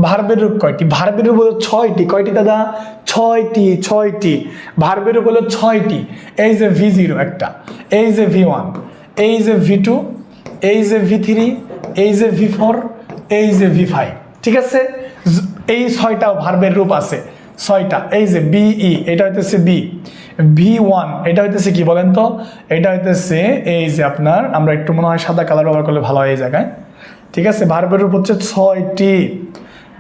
ভার্বের রূপ কয়টি? ভার্বের রূপ হলো 6টি। কয়টি দাদা? 6টি। ভার্বের রূপ হলো 6টি। এই যে V0 একটা, এই যে V1, এই যে V2, এই যে V3, এই যে V4, এই যে V5, ঠিক আছে? এই 6টা ভার্বের রূপ আছে, 6টা। এই যে BE, এটা হইতেছে B, V1 এটা হইতেছে কি বলেন তো? এটা হইতেছে এই যে আপনার, আমরা একটু মনে হয় সাদা কালার ব্যবহার করলে ভালো হয় এই জায়গায়, ঠিক আছে? ভার্বের রূপ হচ্ছে 6টি।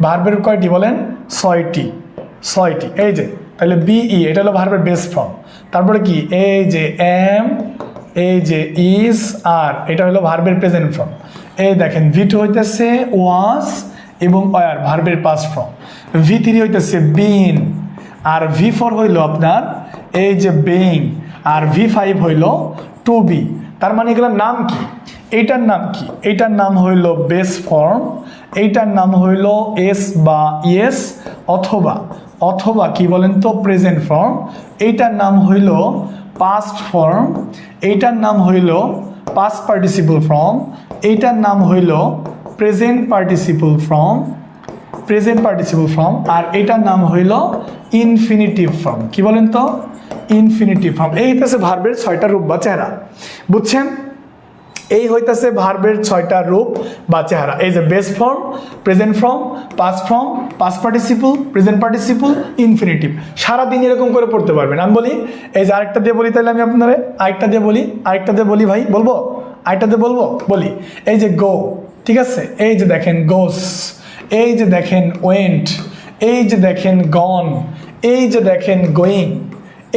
ভার্বের রূপ কয়টি বলেন? 6টি। এই যে তাহলে BE এটা হলো ভার্বের বেস ফর্ম। তারপরে কি? এই যে am, এই যে is, আর এটা হলো ভার্বের প্রেজেন্ট ফর্ম। এই দেখেন V2 হইতেছে was এবং were ভার্বের পাস্ট ফর্ম। V3 হইতেছে been, আর V4 হইল আপনার এই যে being, আর V5 হইল to be। তার মানে এগুলোর নাম কি? এইটার নাম কি? এইটার নাম হইল বেস ফর্ম, এইটার নাম হইল এস বা ইয়েস, অথবা কি বলেন তো? Present form. এইটার নাম হইল পাস্ট ফর্ম, এইটার নাম হইল পাস্ট পার্টিসিপল ফর্ম, এইটার নাম হইল প্রেজেন্ট পার্টিসিপল ফর্ম, আর এইটার নাম হইল ইনফিনিটিভ ফর্ম। কি বলেন তো? Infinitive form. এই হচ্ছে ভার্বের 6টা রূপ বা চেহারা, বুঝছেন? এই হইতাছে ভার্বের 6টা রূপ বা চেহারা। এই যে base form, present form, past participle, present participle, infinitive. সারাদিন এরকম করে পড়তে পারবেন। আমি বলি, এই যে আরেকটা দিয়ে বলি, তাহলে আমি আপনারা আরেকটা দিয়ে বলি ভাই, বলবো আরেকটা দিয়ে বলি। এই যে গো, ঠিক আছে, এই যে দেখেন গোস, এই যে দেখেন ওয়েন্ট, এই যে দেখেন গন, এই যে দেখেন গোয়িং,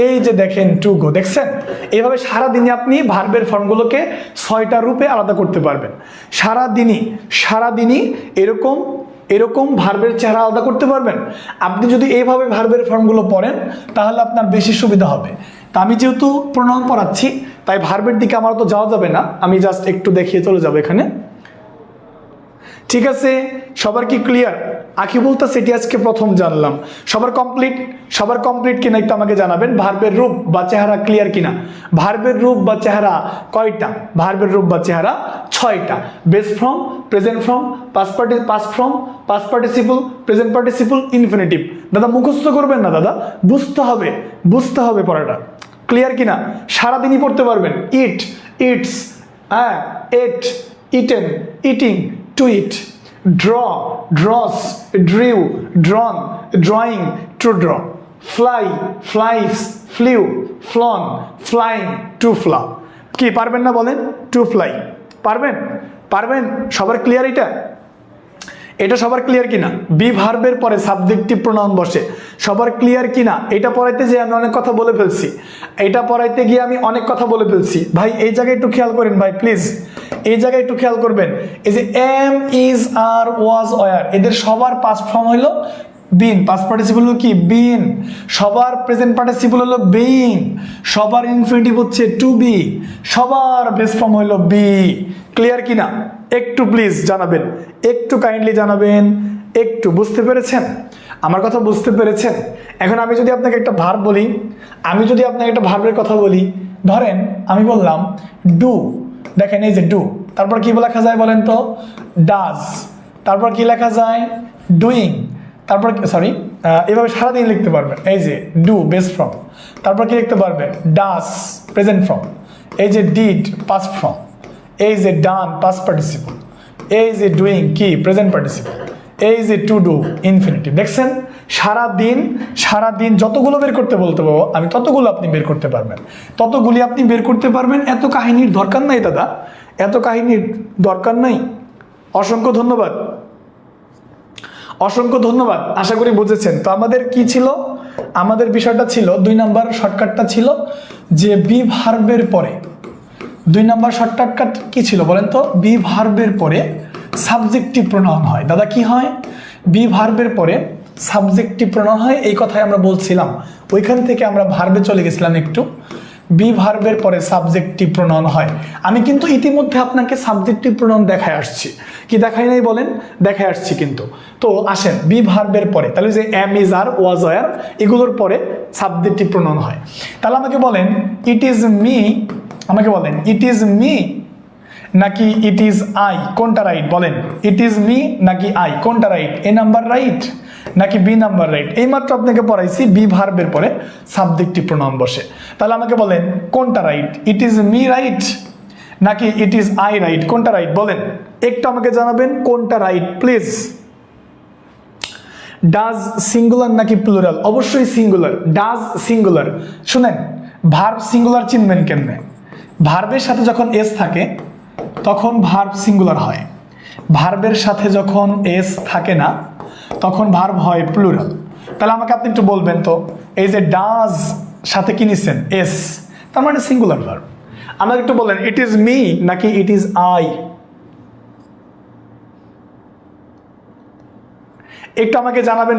এই যে দেখেন টু গো। দেখছেন? এইভাবে সারাদিনে আপনি ভার্বের ফর্মগুলোকে 6টা রূপে আলাদা করতে পারবেন। সারাদিনই এরকম ভার্বের চেহারা আলাদা করতে পারবেন। আপনি যদি এইভাবে ভার্বের ফর্মগুলো পড়েন তাহলে আপনার বেশি সুবিধা হবে। তা আমি যেহেতু প্রণয়ন পড়াচ্ছি, তাই ভার্বের দিকে আমার তো যাওয়া যাবে না, আমি জাস্ট একটু দেখিয়ে চলে যাবো এখানে। ঠিক আছে, সবার কি ক্লিয়ার? আঁকি বলতে সেটি আজকে প্রথম জানলাম। সবার কমপ্লিট কিনা একটু আমাকে জানাবেন। ভার্বের রূপ বা চেহারা ক্লিয়ার কিনা? ভার্বের রূপ বা চেহারা কয়টা? ভার্বের রূপ বা চেহারা 6টা। Base form, present form, past participle, present participle, infinitive. দাদা মুখস্থ করবেন না দাদা, বুঝতে হবে পড়াটা। ক্লিয়ার কিনা? সারাদিনই পড়তে পারবেন। Eat, eats, ate, eaten, eating, to eat, draw, draws, drew, drawn, drawing, to draw, fly, flies, flew, flown, flying, to fly। কি পারবেন না বলেন? to fly পারবেন? সবার ক্লিয়ার? এটা সবার ক্লিয়ার কিনা? বি ভার্বের পরে সাবজেক্টিভ প্রোনাউন বসে। সবার ক্লিয়ার কিনা? এটা পড়াইতে যে আমি অনেক কথা বলে ফেলছি, ভাই এই জায়গায় একটু খেয়াল করেন ভাই, প্লিজ এই জায়গায় একটু খেয়াল করবেন। এই যে am, is, are, was, were, এদের সবার পাস্ট ফর্ম হলো বিন, পাস্ট পার্টিসিপল হলো কি? বিন। সবার প্রেজেন্ট পার্টিসিপল হলো বিং, সবার ইনফিনিটিভ হচ্ছে টু বি, সবার বেস ফর্ম হলো বি। ক্লিয়ার কিনা? একটু প্লিজ জানাবেন, একটু কাইন্ডলি জানাবেন। একটু বুঝতে পেরেছেন? আমার কথা বুঝতে পেরেছেন? এখন আমি যদি আপনাকে একটা ভার্ব বলি, ভার্বের কথা বলি, ধরেন আমি বললাম ডু, দেখেন এই যে ডু, তারপর কি লেখা যায় বলেন তো? ডাজ। তারপর কি লেখা যায়? ডুইং। তারপর এভাবে সারাদিন লিখতে পারবেন। এই যে ডু বেস ফর্ম, তারপর কি লিখতে পারবেন? ডাজ প্রেজেন্ট ফর্ম, এই যে ডিড পাস্ট ফর্ম, এই যে ডান পাস্ট পার্টিসিপল, এই যে ডুইং কি? প্রেজেন্ট পার্টিসিপল, এই যে টু ডু ইনফিনিটিভ। দেখছেন? সারাদিন যতগুলো বের করতে বলতে পারবো আমি, ততগুলো আপনি বের করতে পারবেন। এত কাহিনীর দরকার নাই দাদা, এত কাহিনীর দরকার নাই। অসংখ্য ধন্যবাদ, আশা করি বুঝেছেন। তো আমাদের কি ছিল? আমাদের বিষয়টা ছিল 2 নাম্বার শর্টকাটটা ছিল যে বি ভার্বের পরে 2 নাম্বার শর্টকাট কি ছিল বলেন তো? বি ভার্বের পরে সাবজেক্টিভ প্রোনাউন হয়। দাদা কি হয়? বি ভার্বের পরে সাবজেক্টিভ প্রোনাউন হয়, এই কথাই আমরা বলছিলাম। ওইখান থেকে আমরা ভার্বে চলে গেছিলাম একটু। বি ভার্বের পরে সাবজেক্টিভ প্রোনাউন হয়। আমি কিন্তু ইতিমধ্যে আপনাকে সাবজেক্টিভ প্রোনাউন দেখায় আসছি, কি দেখাই নাই বলেন? দেখায় আসছি কিন্তু। তো আসেন বি ভার্বের পরে, তাহলে যে am, is, are, was, were, এগুলোর পরে সাবজেক্টিভ প্রোনাউন হয়। তাহলে আমাকে বলেন ইট ইজ মি, নাকি ইট ইজ আই, কোনটা রাইট বলেন? ইট ইজ মি নাকি আই, কোনটা রাইট? এ নাম্বার রাইট নাকি বি নাম্বার রাইট? এইমাত্র আপনাকে পড়াইছি বি ভার্বের পরে সাবজেক্টিভ প্রোনাউন বসে। তাহলে আমাকে বলেন কোনটা right? It is me right নাকি ইট ইজ আই রাইট, কোনটা রাইট বলেন? একটু আমাকে জানাবেন কোনটা রাইট প্লিজ। ডাজ সিঙ্গুলার নাকি প্লুরাল? অবশ্যই সিঙ্গুলার। Does singular. শুনেন, ভার্ব সিঙ্গুলার চিনবেন কেমনে? ভার্বের সাথে যখন এস থাকে তখন ভার্ব সিঙ্গুলার হয়, ভার্বের সাথে যখন এস থাকে না তখন ভার্ব হয় প্লুরাল। তাহলে আমাকে আপনি একটু বলবেন তো, এই যে ডাজ সাথে কি নিচ্ছেন? এস, তার মানে সিঙ্গুলার ভার্ব। আমাকে একটু বলেন ইট ইজ মি নাকি ইট ইজ আই? একটু আমাকে জানাবেন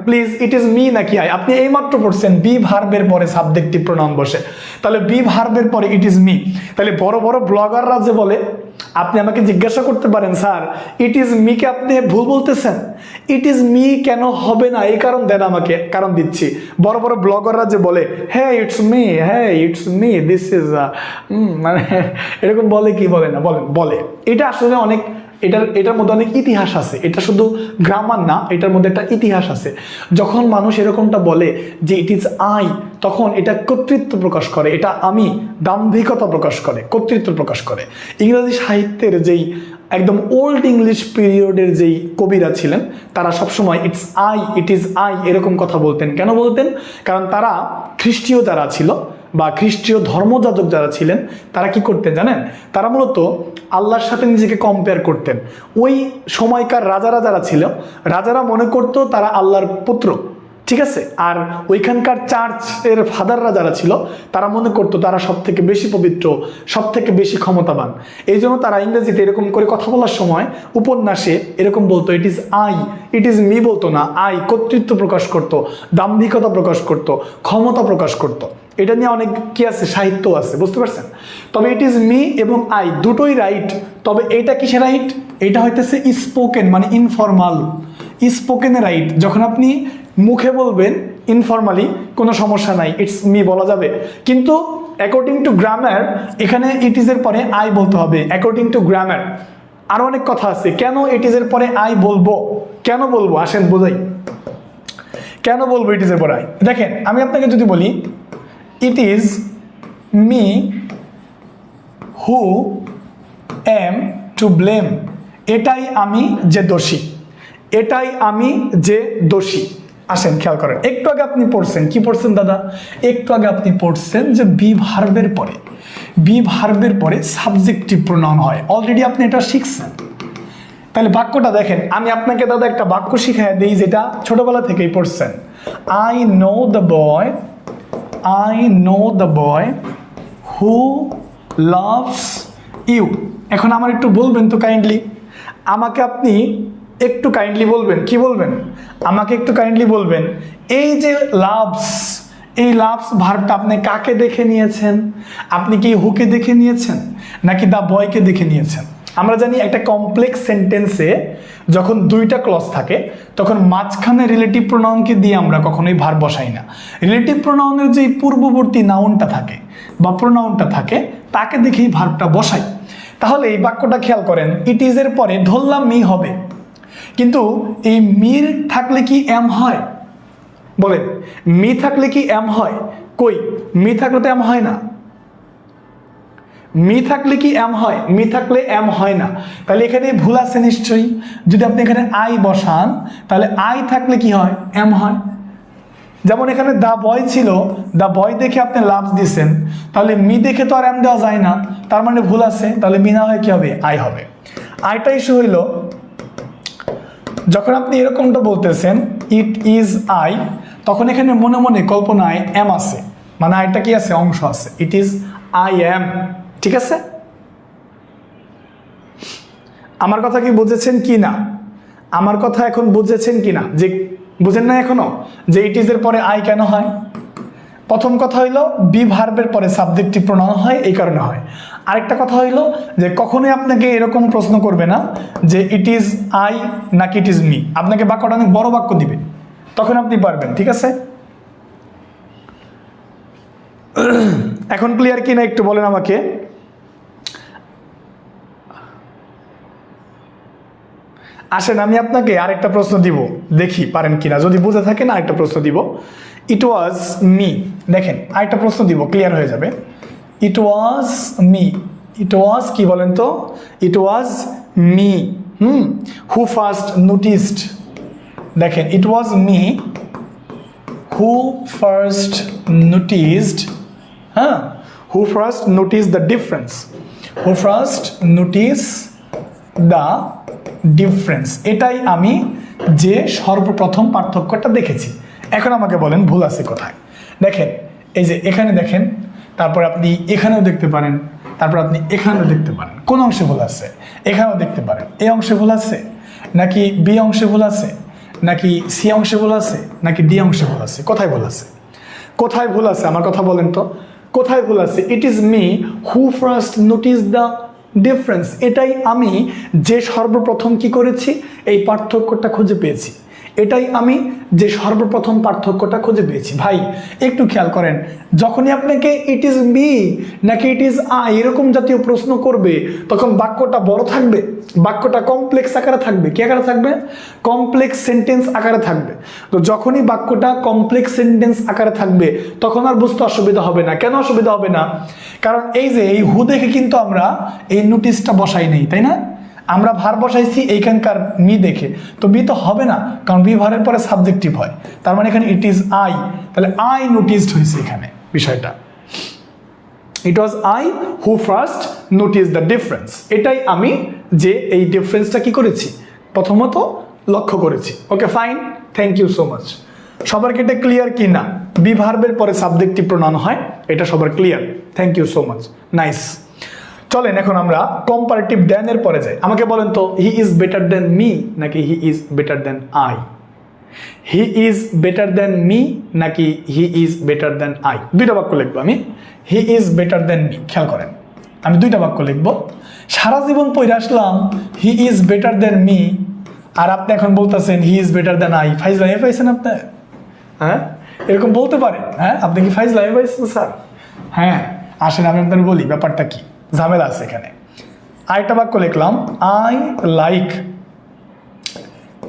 প্লিজ, ইট ইজ মি নাকি আই? আপনি এইমাত্র পড়ছেন বি ভার্বের পরে সাবজেক্টিভ প্রোনাউন বসে, তাহলে বি ভার্বের পরে ইট ইজ মি। তাহলে বড় বড় ব্লগাররা যে বলে, আপনি আমাকে জিজ্ঞাসা করতে পারেন স্যার ইট ইজ মি কে আপনি ভুল বলতেছেন, ইট ইজ মি কেন হবে না? এই কারণ দেন, আমাকে কারণ দিচ্ছি। বড় বড় ব্লগাররা যে বলে হ্যাঁ ইটস মি, দিস ইজ মানে এরকম বলে কি বলে না? বলে। এটা আসলে অনেক, এটার মধ্যে অনেক ইতিহাস আছে। এটা শুধু গ্রামার না, এটার মধ্যে একটা ইতিহাস আছে। যখন মানুষ এরকমটা বলে যে ইট ইজ আই, তখন এটা কর্তৃত্ব প্রকাশ করে, এটা আমি, দাম্ভিকতা প্রকাশ করে, কর্তৃত্ব প্রকাশ করে। ইংরেজি সাহিত্যের যেই একদম ওল্ড ইংলিশ পিরিয়ডের যেই কবিরা ছিলেন তারা সবসময় it's I, it is I এরকম কথা বলতেন। কেন বলতেন? কারণ তারা খ্রিস্টীয় যারা ছিল বা খ্রিস্টীয় ধর্মযাজক যারা ছিলেন তারা কি করতেন জানেন? তারা মূলত আল্লাহর সাথে নিজেকে কম্পেয়ার করতেন। ওই সময়কার রাজারা যারা ছিল, রাজারা মনে করতো তারা আল্লাহর পুত্র, ঠিক আছে? আর ওইখানকার চার্চের ফাদাররা যারা ছিল তারা মনে করতো তারা সব থেকে বেশি পবিত্র, সব থেকে বেশি ক্ষমতাবান। এই জন্য তারা ইংরেজিতে এরকম করে কথা বলার সময় উপন্যাসে এরকম বলতো ইট is I, it is me বলতো না, আই কর্তৃত্ব প্রকাশ করতো, দাম্ভিকতা প্রকাশ করতো, ক্ষমতা প্রকাশ করতো। এটা নিয়ে অনেক কি আছে, সাহিত্য আছে, বুঝতে পারছেন? তবে ইট ইজ মি এবং আই দুটোই রাইট। তবে এটা কিসে রাইট? এটা হইতেছে স্পোকেন, মানে ইনফর্মাল। স্পোকেনে রাইট। যখন আপনি মুখে বলবেন ইনফর্মালি কোনো সমস্যা নাই, ইটস মি বলা যাবে। কিন্তু অ্যাকর্ডিং টু গ্রামার এখানে ইট ইজের পরে আই বলতে হবে, অ্যাকর্ডিং টু গ্রামার। আরও অনেক কথা আছে কেন ইট ইজের পরে আই বলবো, কেন বলবো, আসেন বোঝাই কেন বলবো ইট ইজের পরে আই। দেখেন, আমি আপনাকে যদি বলি it is me who am to blame, এটাই আমি যে দোষী, এটাই আমি যে দোষী। আসেন খেয়াল করেন, একটু আগে আপনি পড়ছেন, কি পড়ছেন দাদা? একটু আগে আপনি পড়ছেন যে বি ভার্বের পরে সাবজেক্টিভ প্রোনাউন হয়। অলরেডি আপনি এটা শিখছেন। তাহলে বাক্যটা দেখেন, আমি আপনাকে দাদা একটা বাক্য শিখাই দিই যেটা ছোটবেলা থেকেই পড়ছেন। I know the boy who loves you. এখন আমার একটু বলবেন তো কাইন্ডলি, আমাকে আপনি একটু কাইন্ডলি বলবেন, কি বলবেন? আমাকে একটু কাইন্ডলি বলবেন, এই যে লাভস, এই লাভস ভার্বটা আপনি কাকে দেখে নিয়েছেন? আপনি কি হুকে দেখে নিয়েছেন নাকি দা বয়কে দেখে নিয়েছেন? আমরা জানি একটা কমপ্লেক্স সেন্টেন্সে যখন দুইটা ক্লজ থাকে তখন মাঝখানে রিলেটিভ প্রোনাউনকে দিয়ে আমরা কখনোই ভার্ব বসাই না। রিলেটিভ প্রোনাউনের যে পূর্ববর্তী নাউনটা থাকে বা প্রোনাউনটা থাকে তাকে দেখেই ভার্বটা বসাই। তাহলে এই বাক্যটা খেয়াল করেন, ইট ইজ এর পরে ধরলাম মি হবে, কিন্তু এই মির থাকলে কি এম হয়? বলেন, মি থাকলে কি এম হয়? কই, মি থাকলে তো এম হয় না। মি থাকলে কি এম হয়? মি থাকলে এম হয় না। তাহলে এখানে ভুল আছে নিশ্চয়ই। যদি আপনি এখানে আই বসান তাহলে আই থাকলে কি হয়? এম হয়। যেমন এখানে দা বয় ছিল, দা বয় দেখে আপনি লাভস দিচ্ছেন, তাহলে মি দেখে তো আর এম দেওয়া যায় না, তার মানে ভুল আছে। তাহলে মি না হয় কি হবে? আই হবে। আইটা ইস্যু হইল যখন আপনি এরকমটা বলতেছেন ইট ইজ আই, তখন এখানে মনে মনে কল্পনায় এম আছে, মানে আইটা কি আছে? অংশ আছে। ইট ইজ আই এম, ঠিক আছে? আমার কথা কি বুঝেছেন কি না? আমার কথা এখন বুঝেছেন কি না? যে বুঝেন না এখনো যে ইট ইজ এর পরে আই কেন হয়? প্রথম কথা হইলো বি ভার্বের পরে সাবজেক্টিভ প্রোনাউন হয়, এই কারণে হয়। আরেকটা কথা হইলো যে কখনোই আপনাকে এরকম প্রশ্ন করবে না যে ইট ইজ আই নাকি ইট ইজ মি। আপনাকে বাক্যটা অনেক বড় বাক্য দিবে, তখন আপনি পারবেন, ঠিক আছে? এখন ক্লিয়ার কিনা একটু বলেন আমাকে। আসেন আমি আপনাকে আরেকটা প্রশ্ন দিব, দেখি পারেন কিনা। যদি বুঝে থাকেন আরেকটা প্রশ্ন দিব। ইট ওয়াজ মি, দেখেন আরেকটা প্রশ্ন দিব, ক্লিয়ার হয়ে যাবে। ইট ওয়াজ মি, ইট ওয়াজ কি বলেন তো? ইট ওয়াজ মি হু ফার্স্ট নোটিসড। দেখেন, ইট ওয়াজ মি হু ফার্স্ট নোটিসড, হ্যাঁ, হু first notice the difference, who first notice the difference. এটাই আমি যে সর্বপ্রথম পার্থক্যটা দেখেছি। এখন আমাকে বলেন ভুল আছে কোথায়? দেখেন, এই যে এখানে দেখেন, তারপর আপনি এখানেও দেখতে পারেন, তারপর আপনি এখানেও দেখতে পারেন। কোন অংশে ভুল আছে? এখানেও দেখতে পারেন। এই অংশে ভুল আছে নাকি বি অংশে ভুল আছে নাকি সি অংশে ভুল আছে নাকি ডি অংশে ভুল আছে? কোথায় ভুল আছে? কোথায় ভুল আছে আমার কথা বলেন তো, কোথায় ভুল আছে? It is me who first notice the difference, এটাই আমি যে সর্বপ্রথম কি করেছি? এই পার্থক্যটা খুঁজে পেয়েছি। এটাই আমি যে সর্বপ্রথম পার্থক্যটা খুঁজে পেয়েছি। ভাই একটু খেয়াল করেন, যখনই আপনাকে ইট ইজ মি নাকি ইট ইজ আই এরকম জাতীয় প্রশ্ন করবে, তখন বাক্যটা বড় থাকবে, বাক্যটা কমপ্লেক্স আকারে থাকবে। কি আকারে থাকবে? কমপ্লেক্স সেন্টেন্স আকারে থাকবে। তো যখনই বাক্যটা কমপ্লেক্স সেন্টেন্স আকারে থাকবে, তখন আর বুঝতে অসুবিধা হবে না। কেন অসুবিধা হবে না? কারণ এই যে এই হু দেখে কিন্তু আমরা এই নোটিশটা বসাই নেই, তাই না? আমরা ভার বসাইছি এইখানকার মি দেখে, তো মি তো হবে না, কারণ বি ভারের পরে সাবজেক্টিভ হয়। তার মানে এখানে ইট ইজ আই, তাহলে আই নোটিসড হয়েছে এখানে বিষয়টা। It was I who first notice the difference. এটাই আমি যে এই ডিফারেন্সটা কি করেছি, প্রথমত লক্ষ্য করেছি। Okay fine, thank you so much. সবার কি এটা ক্লিয়ার কি না? বি ভার্বের পরে সাবজেক্টিভ প্রোনাউন হয়, এটা সবার clear? Thank you so much, nice. চলেন এখন আমরা কম্পারেটিভ দেন এর পরে যাই। আমাকে বলেন তো, he is better than me নাকি he is better than I? He is better than me নাকি he is better than I? দুইটা বাক্য লিখবো আমি। He is better than me, খেয়াল করেন আমি দুইটা বাক্য লিখবো। সারা জীবন পড়ে আসলাম he is better than me, আর আপনি এখন বলতেছেন he is better than I. ফাইজলামি পাইছেন আপনি? হ্যাঁ, এরকম বলতে পারেন? হ্যাঁ, আপনি কি ফাইজলামি পাইছেন স্যার? হ্যাঁ, আসেন আমি আপনার বলি ব্যাপারটা কি, ঝামেলা আছে এখানে। আরেকটা বাক্য লিখলাম, I like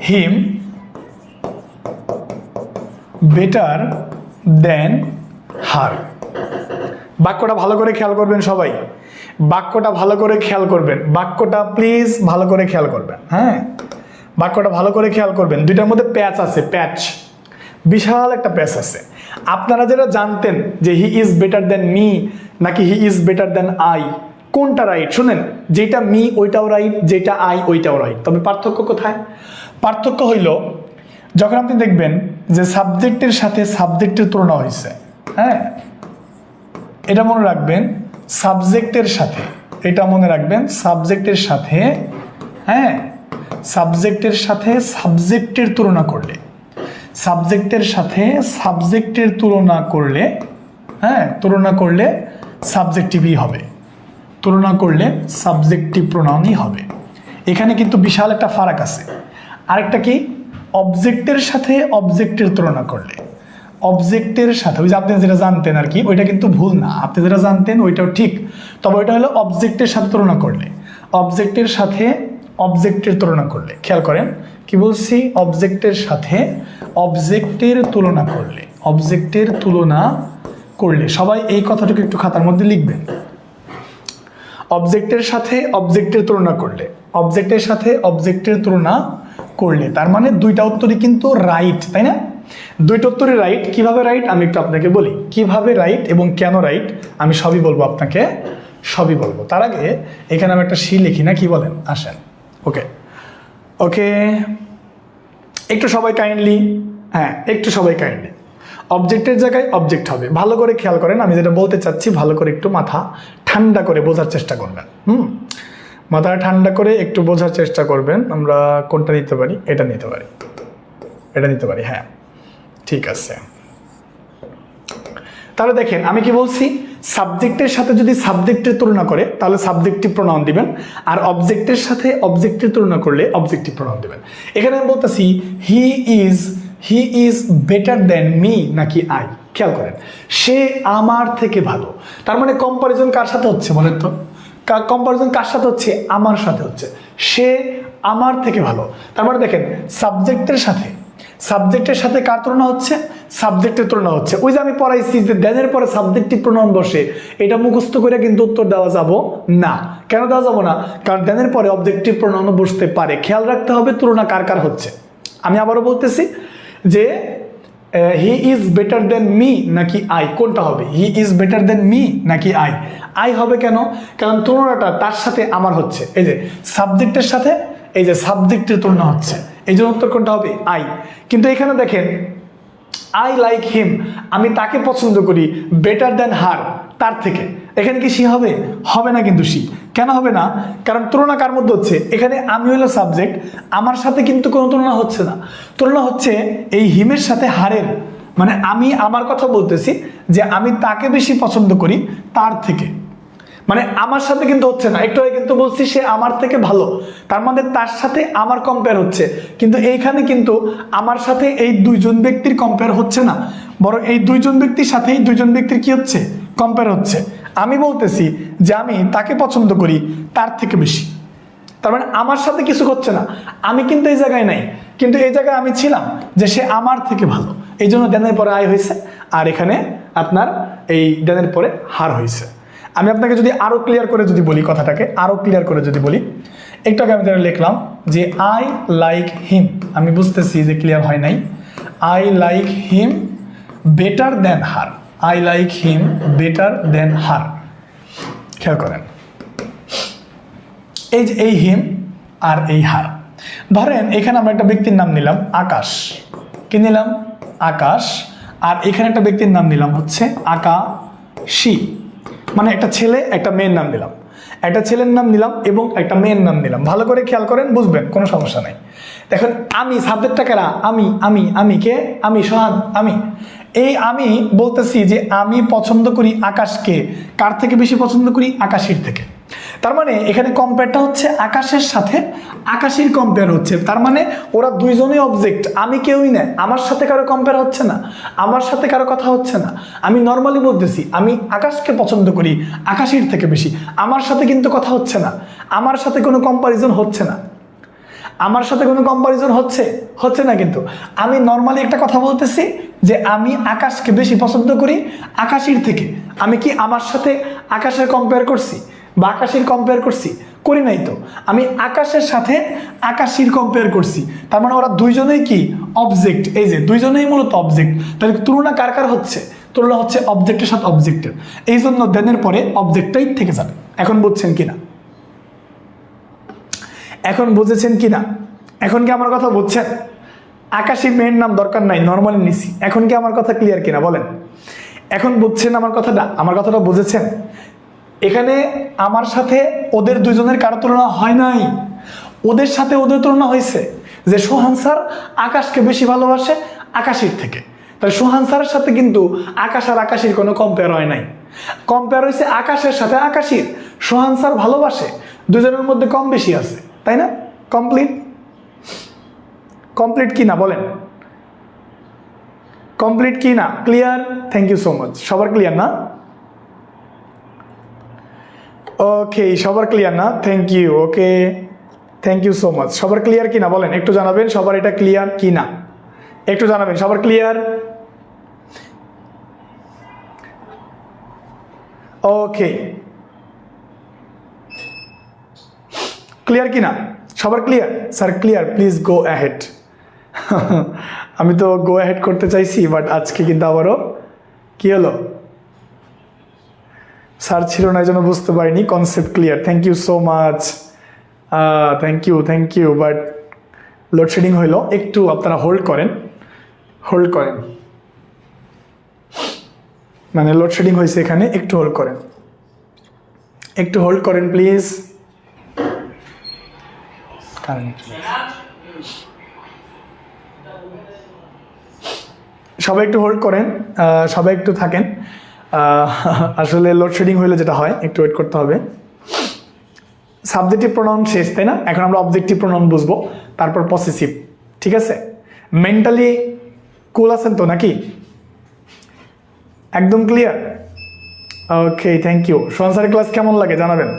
him better than her. বাক্যটা ভালো করে খেয়াল করবেন সবাই, বাক্যটা ভালো করে খেয়াল করবেন, বাক্যটা প্লিজ ভালো করে খেয়াল করবেন। হ্যাঁ, বাক্যটা ভালো করে খেয়াল করবেন। দুইটার মধ্যে প্যাচ আছে, প্যাচ, বিশাল একটা প্যাচ আছে। আপনারা যেটা জানতেন যে he is better than me নাকি he is better than I, কোনটা রাইট? শুনেন, যেটা মি ওইটাও রাইট, যেটা আই ওইটাও রাইট। তবে পার্থক্য কোথায়? পার্থক্য হইল যখন আপনি দেখবেন যে সাবজেক্টের সাথে সাবজেক্টের তুলনা হয়েছে। হ্যাঁ, এটা মনে রাখবেন, সাবজেক্টের সাথে, এটা মনে রাখবেন, সাবজেক্টের সাথে, হ্যাঁ, সাবজেক্টের সাথে সাবজেক্টের তুলনা করলে, সাবজেক্টের সাথে সাবজেক্টের তুলনা করলে, হ্যাঁ, তুলনা করলে সাবজেক্টিভই হবে, তুলনা করলে সাবজেক্টিভ প্রোনাউনই হবে। এখানে কিন্তু বিশাল একটা ফারাক আছে। আরেকটা কি, অবজেক্টের সাথে অবজেক্টের তুলনা করলে, অবজেক্টের সাথে, ওই যে আপনি যেটা জানতেন আর কি, ওইটা কিন্তু ভুল না, আপনি যেটা জানতেন ওইটাও ঠিক, তবে ওইটা হলো অবজেক্টের সাথে তুলনা করলে, অবজেক্টের সাথে অবজেক্টের তুলনা করলে। খেয়াল করেন কি বলছি, অবজেক্টের সাথে অবজেক্টের তুলনা করলে, অবজেক্টের তুলনা করলে। সবাই এই কথাটুকু একটু খাতার মধ্যে লিখবেন, অবজেক্টের সাথে অবজেক্টের তুলনা করলে, অবজেক্টের সাথে অবজেক্টের তুলনা করলে। তার মানে দুইটা উত্তরই কিন্তু রাইট, তাই না? দুইটা উত্তরই রাইট। কিভাবে রাইট আমি একটু আপনাকে বলি, কিভাবে রাইট এবং কেন রাইট আমি সবই বলবো আপনাকে, সবই বলবো। তার আগে এখানে আমি একটা সি লিখি না, কি বলেন? আসেন, ওকে ওকে, একটু সবাই কাইন্ডলি, হ্যাঁ একটু সবাই কাইন্ডলি, অবজেক্টের জায়গায় অবজেক্ট হবে। ভালো করে খেয়াল করেন, আমি যেটা বলতে চাচ্ছি ভালো করে একটু মাথা ঠান্ডা করে বোঝার চেষ্টা করবেন। মাথা ঠান্ডা করে একটু বোঝার চেষ্টা করবেন। আমরা কোনটা নিতে পারি? এটা নিতে পারি, এটা নিতে পারি, হ্যাঁ ঠিক আছে। তাহলে দেখেন আমি কি বলছি, সাবজেক্টের সাথে যদি সাবজেক্টের তুলনা করে তাহলে সাবজেক্টিভ প্রোনাউন দিবেন, আর অবজেক্টের সাথে অবজেক্টের তুলনা করলে অবজেক্টিভ প্রোনাউন দিবেন। এখানে আমি বলতেছি হি ইজ বেটার দেন মি নাকি আই। খেয়াল করেন, সে আমার থেকে ভালো। তার মানে কম্পারিজন কার সাথে হচ্ছে বলেন তো? কম্পারিজন কার সাথে হচ্ছে? আমার সাথে হচ্ছে। সে আমার থেকে ভালো। তার মানে দেখেন, সাবজেক্টের সাথে কার তুলনা হচ্ছে? সাবজেক্টের তুলনা হচ্ছে। ওই যে আমি পড়াইছি যে দেনের পরে সাবজেক্টিভ প্রোনাউন বসে, এটা মুখস্থ করে কিন্তু উত্তর দেওয়া যাব না। কেন দেওয়া যাব না? কারণ দেনের পরে অবজেক্টিভ প্রোনাউন বসতে পারে। খেয়াল রাখতে হবে তুলনা কার কার হচ্ছে। আমি আবারও বলতেছি যে he is better than me নাকি আই, কোনটা হবে? হি ইজ বেটার দেন মি নাকি আই? আই হবে কেন? কারণ তুলনাটা তার সাথে আমার হচ্ছে। এই যে সাবজেক্টের সাথে এই যে সাবজেক্টের তুলনা হচ্ছে, এই জন্য উত্তর কোনটা হবে? আই। কিন্তু এখানে দেখেন, আই লাইক হিম, আমি তাকে পছন্দ করি, বেটার দেন হার, তার থেকে। এখানে কি সি হবে? হবে না কিন্তু সি। কেন হবে না? কারণ তুলনা কার মধ্যে হচ্ছে? এখানে আমি হলো সাবজেক্ট, আমার সাথে কিন্তু কোনো তুলনা হচ্ছে না। তুলনা হচ্ছে এই হিমের সাথে হারের। মানে আমি আমার কথা বলতেছি যে আমি তাকে বেশি পছন্দ করি তার থেকে। মানে আমার সাথে কিন্তু হচ্ছে না, একটু আগে কিন্তু বলছি সে আমার থেকে ভালো, তার মানে তার সাথে আমার কম্পেয়ার হচ্ছে, কিন্তু এইখানে কিন্তু আমার সাথে এই দুইজন ব্যক্তির কম্পেয়ার হচ্ছে না, বরং এই দুইজন ব্যক্তির সাথে এই দুইজন ব্যক্তির কি হচ্ছে, কম্পেয়ার হচ্ছে। আমি বলতেছি যে আমি তাকে পছন্দ করি তার থেকে বেশি, তার মানে আমার সাথে কিছু হচ্ছে না, আমি কিন্তু এই জায়গায় নাই, কিন্তু এই জায়গায় আমি ছিলাম যে সে আমার থেকে ভালো, এই জন্য দেনের পরে আয় হয়েছে, আর এখানে আপনার এই দেনের পরে হার হয়েছে। আমি আপনাকে যদি আরো ক্লিয়ার করে যদি বলি, কথাটাকে আরো ক্লিয়ার করে যদি বলি, একটু আগে আমি লিখলাম যে আই লাইক হিম, আমি বুঝতেছি যে ক্লিয়ার হয় নাই, I like him better than her, I like him better than her. খেয়াল করেন এই যে এই হিম আর এই হার, ধরেন এখানে আমরা একটা ব্যক্তির নাম নিলাম আকাশ, কি নিলাম, আকাশ, আর এখানে একটা ব্যক্তির নাম নিলাম হচ্ছে আকাশী, মানে একটা ছেলে একটা মেয়ের নাম নিলাম, একটা ছেলের নাম নিলাম এবং একটা মেয়ের নাম নিলাম। ভালো করে খেয়াল করেন, বুঝবেন, কোনো সমস্যা নাই। দেখেন আমি সাবজেক্টটা কারা, আমি কে, আমি সোহান, এই আমি বলতেছি যে আমি পছন্দ করি আকাশকে, কার থেকে বেশি পছন্দ করি, আকাশীর থেকে। তার মানে এখানে কম্পেয়ারটা হচ্ছে আকাশের সাথে আকাশীর কম্পেয়ার হচ্ছে, তার মানে ওরা দুইজনই অবজেক্ট, আমি কেউই না, আমার সাথে কারো কম্পেয়ার হচ্ছে না, আমার সাথে কারো কথা হচ্ছে না। আমি নর্মালি বলতেছি আমি আকাশকে পছন্দ করি আকাশীর থেকে বেশি, আমার সাথে কিন্তু কথা হচ্ছে না, আমার সাথে কোনো কম্পারিজন হচ্ছে না, আমার সাথে কোনো কম্পারিজন হচ্ছে না, কিন্তু আমি নর্মালি একটা কথা বলতেছি যে আমি আকাশকে বেশি পছন্দ করি আকাশীর থেকে। আমি কি আমার সাথে আকাশের কম্পেয়ার করছি বা আকাশীর কম্পেয়ার করছি, করি নাই তো, আমি আকাশের সাথে আকাশীর কম্পেয়ার করছি, তার মানে ওরা দুইজনেই কি অবজেক্ট, এই যে দুইজনেই মূলত অবজেক্ট, তাহলে তুলনা কার কার হচ্ছে, তুলনা হচ্ছে অবজেক্টের সাথে অবজেক্টের, এই জন্য দেনের পরে অবজেক্টটাই থেকে যাবে। এখন বুঝছেন কিনা, এখন বুঝেছেন কিনা, এখন কি আমার কথা বুঝছেন? আকাশী মেয়ের নাম দরকার নাই, নর্মালি নিছি, এখন কি আমার কথা ক্লিয়ার কিনা বলেন, এখন বুঝছেন আমার কথাটা বুঝেছেন? এখানে আমার সাথে ওদের দুইজনের কারো তুলনা হয় নাই, ওদের সাথে ওদের তুলনা হয়েছে যে সোহান স্যার আকাশকে বেশি ভালোবাসে আকাশীর থেকে, তাহলে সোহান স্যারের সাথে কিন্তু আকাশ আর আকাশীর কোনো কম্পেয়ার হয় নাই, কম্পেয়ার হয়েছে আকাশের সাথে আকাশীর, সোহান স্যার ভালোবাসে, দুজনের মধ্যে কম বেশি আছে, তাই না? কমপ্লিট কি না বলেন, কমপ্লিট কি না, clear? Thank you so much, সবার ক্লিয়ার না? ওকে, সবার ক্লিয়ার না, thank you, okay thank you so much. সবার ক্লিয়ার কি না বলেন, একটু জানাবেন সবার এটা ক্লিয়ার কি না, একটু জানাবেন সবার ক্লিয়ার। ওকে, ক্লিয়ার কি না, সবার clear? Sir clear, please go ahead. আমি তো গো অ্যাহেড করতে চাইছি, বাট আজকে কিন্তু আবারও কি হলো, স্যার ছিল না, এই জন্য বুঝতে পারিনি, concept clear, thank you so much, thank you, but load shedding হইলো, একটু আপনারা হোল্ড করেন, মানে লোডশেডিং হয়েছে এখানে, একটু হোল্ড করেন প্লিজ। সবাই একটু হোল্ড করেন, সবাই একটু থাকেন, আসলে লোডশেডিং হইলে যেটা হয় একটু ওয়েট করতে হবে। সাবজেক্টিভ প্রোনাউন শেষ, তাই না? এখন আমরা অবজেক্টিভ প্রোনাউন বুঝবো, তারপর পসেসিভ, ঠিক আছে? মেন্টালি কুল আছেন তো নাকি, একদম clear? Okay, thank you. Sohan স্যারের ক্লাস কেমন লাগে জানাবেন।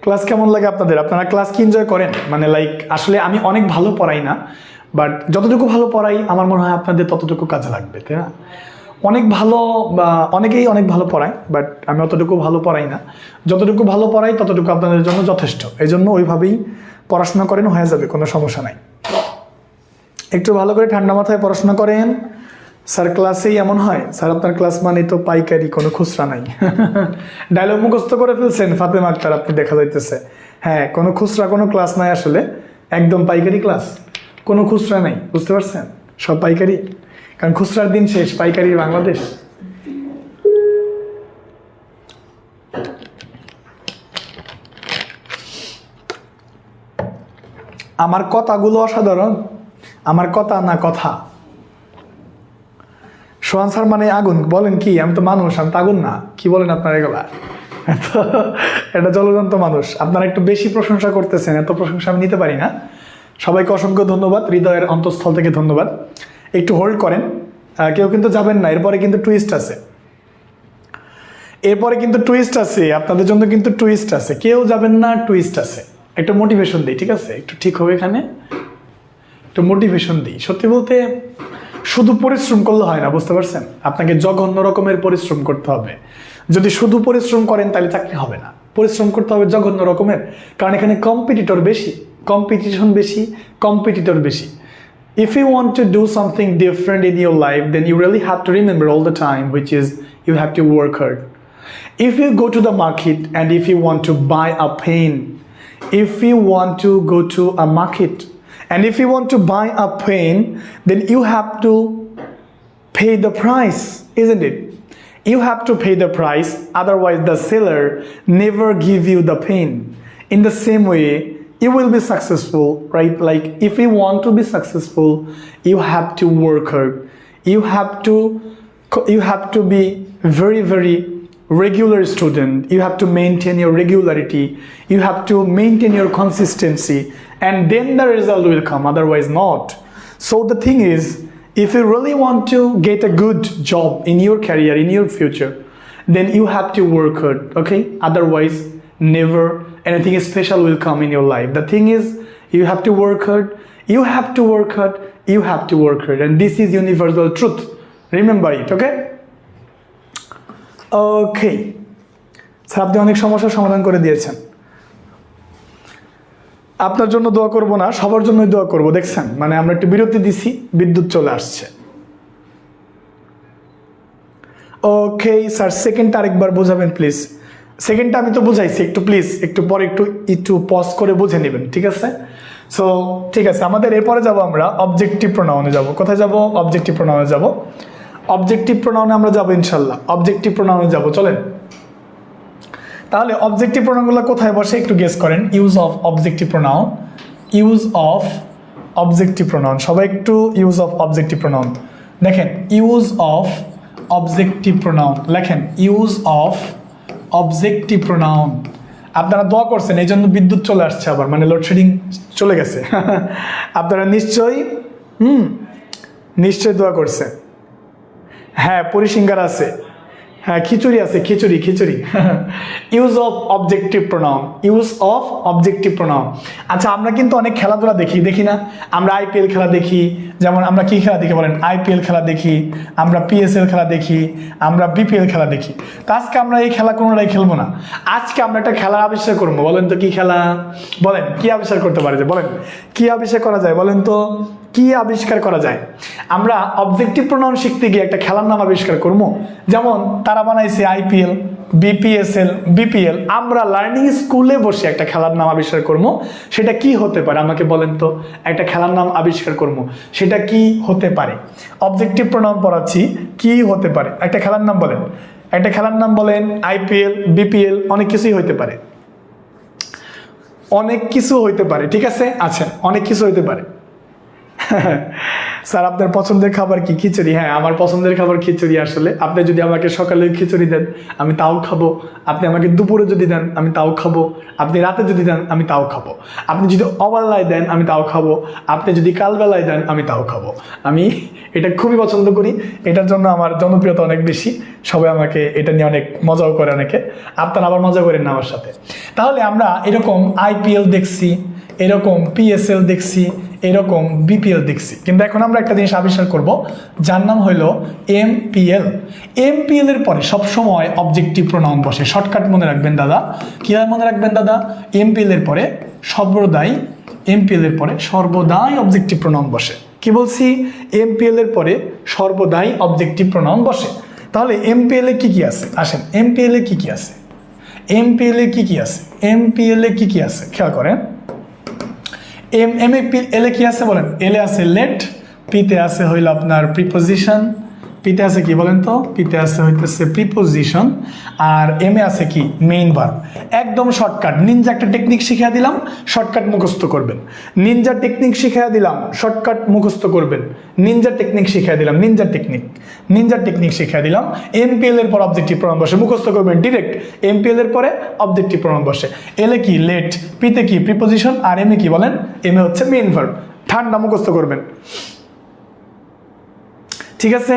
ক্লাস কেমন লাগে আপনাদের, আপনারা ক্লাস কি এনজয় করেন? মানে লাইক আসলে আমি অনেক ভালো পড়াই না, বাট যতটুকু ভালো পড়াই আমার মনে হয় আপনাদের ততটুকু কাজে লাগবে, তাই না? অনেক ভালো বা অনেকেই অনেক ভালো পড়ায়, বাট আমি অতটুকু ভালো পড়াই না, যতটুকু ভালো পড়াই ততটুকু আপনাদের জন্য যথেষ্ট, এই জন্য ওইভাবেই পড়াশোনা করেন, হয়ে যাবে, কোনো সমস্যা নাই। একটু ভালো করে ঠান্ডা মাথায় পড়াশোনা করেন। স্যার ক্লাসেই এমন হয়, স্যার আপনার ক্লাস মানে তো পাইকারি, কোনো খুচরা নাই। ডায়লগ মুখস্থ করে ফেলছেন ফাতেমা আক্তার, আপনি দেখা যাইতেছে। হ্যাঁ, কোনো খুচরা কোনো ক্লাস নাই, আসলে একদম পাইকারি ক্লাস, কোনো খুচরা নাই, বুঝতে পারছেন? সব পাইকারি, কারণ খুচরার দিন শেষ, পাইকারি বাংলাদেশ। আমার কথাগুলো অসাধারণ, আমার কথা না কথা। সোহান স্যার মানে আগুন, বলেন কি? আমি তো মানুষ, আমি তো আগুন না। কি বলেন আপনারা এগুলা? এটা জলজন্ত মানুষ। আপনারা একটু বেশি প্রশংসা করতেছেন, এত প্রশংসা আমি নিতে পারি না। সবাইকে অসংখ্য ধন্যবাদ, হৃদয়ের অন্তঃস্থল থেকে ধন্যবাদ। একটু হোল্ড করেন, কেউ কিন্তু যাবেন না, এরপরে কিন্তু টুইস্ট আছে, এরপরে কিন্তু টুইস্ট আছে, আপনাদের জন্য কিন্তু টুইস্ট আছে। কেউ যাবেন না, টুইস্ট আছে। একটু মোটিভেশন দিই, ঠিক আছে? একটু ঠিক হবে এখানে, একটু মোটিভেশন দিই। সত্যি বলতে শুধু পরিশ্রম করলে হয় না, বুঝতে পারছেন? আপনাকে জঘন্য রকমের পরিশ্রম করতে হবে। যদি শুধু পরিশ্রম করেন তাহলে চাকরি হবে না, পরিশ্রম করতে হবে জঘন্য রকমের, কারণ এখানে কম্পিটিটর বেশি, কম্পিটিশন বেশি, কম্পিটিটর বেশি। If you want to do something different in your life, then you really have to remember all the time, which is you have to work hard. If you go to the market and if you want to buy a pen, if you want to go to a market and if you want to buy a pen, then you have to pay the price, isn't it? You have to pay the price, otherwise the seller never give you the pen. In the same way, you will be successful, right? Like if you want to be successful, you have to work hard. You have to be very regular student. You have to maintain your regularity. You have to maintain your consistency, and then the result will come, otherwise not. So the thing is, if you really want to get a good job in your career, in your future, then you have to work hard, okay? Otherwise, never anything special will come in your life. The thing is, you have to work hard, you have to work hard, you have to work hard, and this is universal truth. Remember it, okay? Okay. Sir আপনি অনেক সমস্যার সমাধান করে দিয়েছেন। আপনার জন্য দোয়া করব না, সবার জন্যই দোয়া করব। দেখছেন, মানে আমরা একটু বিরতি দিছি, বিদ্যুৎ চলে আসছে। ওকে স্যার, সেকেন্ডটা আরেকবার বোঝাবেন প্লিজ। সেকেন্ডটা আমি তো বুঝাইছি, একটু প্লিজ একটু পরে একটু পজ করে বুঝে নেবেন, ঠিক আছে? সো ঠিক আছে, আমাদের এরপরে যাব আমরা অবজেক্টিভ প্রোনাউনে যাব। কোথায় যাব? অবজেক্টিভ প্রোনাউনে যাব। অবজেক্টিভ প্রোনাউনে আমরা যাব ইনশাল্লাহ, অবজেক্টিভ প্রোনাউনে যাব। চলেন তাহলে অবজেক্টিভ প্রোনাউনগুলো কোথায় বসে একটু গেস করেন। Use of objective pronoun, use of objective pronoun. সবাই একটু ইউজ অফ অবজেক্টিভ প্রোনাউন দেখেন। ইউজ অফ অবজেক্টিভ প্রোনাউন লেখেন, ইউজ অফ অবজেক্টিভ প্রোনাউন। আপনারা দোয়া করছেন, এই জন্য বিদ্যুৎ চলে আসছে আবার, মানে লোডশেডিং চলে গেছে। আপনারা নিশ্চয়ই দোয়া করছেন। হ্যাঁ, পরিসিঙ্গার আছে, হ্যাঁ খিচুড়ি আছে, খিচুড়ি। Use of objective pronoun, use of objective pronoun. আচ্ছা, আমরা কিন্তু অনেক খেলাধুলা দেখি না? আমরা আইপিএল খেলা দেখি, যেমন আমরা কি খেলা দেখি বলেন? আইপিএল খেলা দেখি, আমরা পিএসএল খেলা দেখি, আমরা বিপিএল খেলা দেখি। তো আজকে আমরা এই খেলা কোনোটাই খেলবো না। আজকে আমরা একটা খেলার আবিষ্কার করবো। বলেন তো কি খেলা? বলেন কি আবিষ্কার করতে পারে? যে বলেন কি আবিষ্কার করা যায়? বলেন তো কি আবিষ্কার করা যায়? আমরা অবজেক্টিভ প্রোনাউন শিখতে গিয়ে একটা খেলার নাম আবিষ্কার করবো। যেমন তারা বানাইছে আইপিএল, বিপিএসএল, বিপিএল। আমরা লার্নিং স্কুলে বসে একটা খেলার নাম আবিষ্কার করবো। সেটা কি হতে পারে আমাকে বলেন তো? একটা খেলার নাম আবিষ্কার করবো, সেটা কি হতে পারে? অবজেক্টিভ প্রোনাউন পড়াচ্ছি, কি হতে পারে? একটা খেলার নাম বলেন, একটা খেলার নাম বলেন। আইপিএল, বিপিএল, অনেক কিছুই হইতে পারে, অনেক কিছু হইতে পারে, ঠিক আছে? আচ্ছা, অনেক কিছু হইতে পারে। স্যার আপনার পছন্দের খাবার কি? খিচুড়ি। হ্যাঁ, আমার পছন্দের খাবার খিচুড়ি। আসলে আপনি যদি আমাকে সকালে খিচুড়ি দেন আমি তাও খাবো, আপনি আমাকে দুপুরে যদি দেন আমি তাও খাবো, আপনি রাতে যদি দেন আমি তাও খাবো, আপনি যদি অবেলায় দেন আমি তাও খাবো, আপনি যদি কালবেলায় দেন আমি তাও খাবো। আমি এটা খুবই পছন্দ করি, এটার জন্য আমার জনপ্রিয়তা অনেক বেশি। সবাই আমাকে এটা নিয়ে অনেক মজাও করে, অনেকে। আপনারা আবার মজা করেন না আমার সাথে। তাহলে আমরা এরকম আইপিএল দেখছি, এরকম পিএসএল দেখছি, এরকম বিপিএল দেখছি, কিন্তু এখন আমরা একটা জিনিস আবিষ্কার করব, যার নাম হলো এমপিএল। এমপিএল এর পরে সবসময় অবজেক্টিভ প্রোনাউন বসে। শর্টকাট মনে রাখবেন দাদা। কীভাবে মনে রাখবেন দাদা? এমপিএল এর পরে সর্বদাই, এমপিএল এর পরে সর্বদাই অবজেক্টিভ প্রোনাউন বসে। কি বলছি? এমপিএল এর পরে সর্বদাই অবজেক্টিভ প্রোনাউন বসে। তাহলে এমপিএল এ কি কি আছে? আসেন, এমপিএল এ কি কি আছে? এমপিএল এ কি কি আছে? এমপিএল এ কি কি আছে খেয়াল করেন। এমএপিএল এ কি আছে বলেন? এলে আছে লেট, পিতে আছে হইল আপনার প্রিপোজিশন, পিতে আছে কি বলেন তো? পিতে আছে হইতেছে প্রিপোজিশন, আর এম এ আছে কি মেইন ভার্ব। একদম শর্টকাট, নিনজা একটা টেকনিক শিখিয়ে দিলাম, শর্টকাট মুখস্থ করবেন। নিনজা টেকনিক শিখিয়ে দিলাম, শর্টকাট মুখস্থ করবেন। নিনজা টেকনিক শিখিয়ে দিলাম, নিনজা টেকনিক শিখিয়ে দিলাম। এমপিএল এর পর অবজেক্টিভ প্রনাউন বসে, মুখস্থ করবেন ডিরেক্ট। এমপিএল এর পরে অবজেক্টিভ প্রনাউন বসে। এলে কি লেট, পিতে কি প্রিপোজিশন, আর এম এ কি বলেন? এম এ হচ্ছে মেইন ভার্ব। ঠান্ডা মুখস্থ করবেন। ঠিক আছে,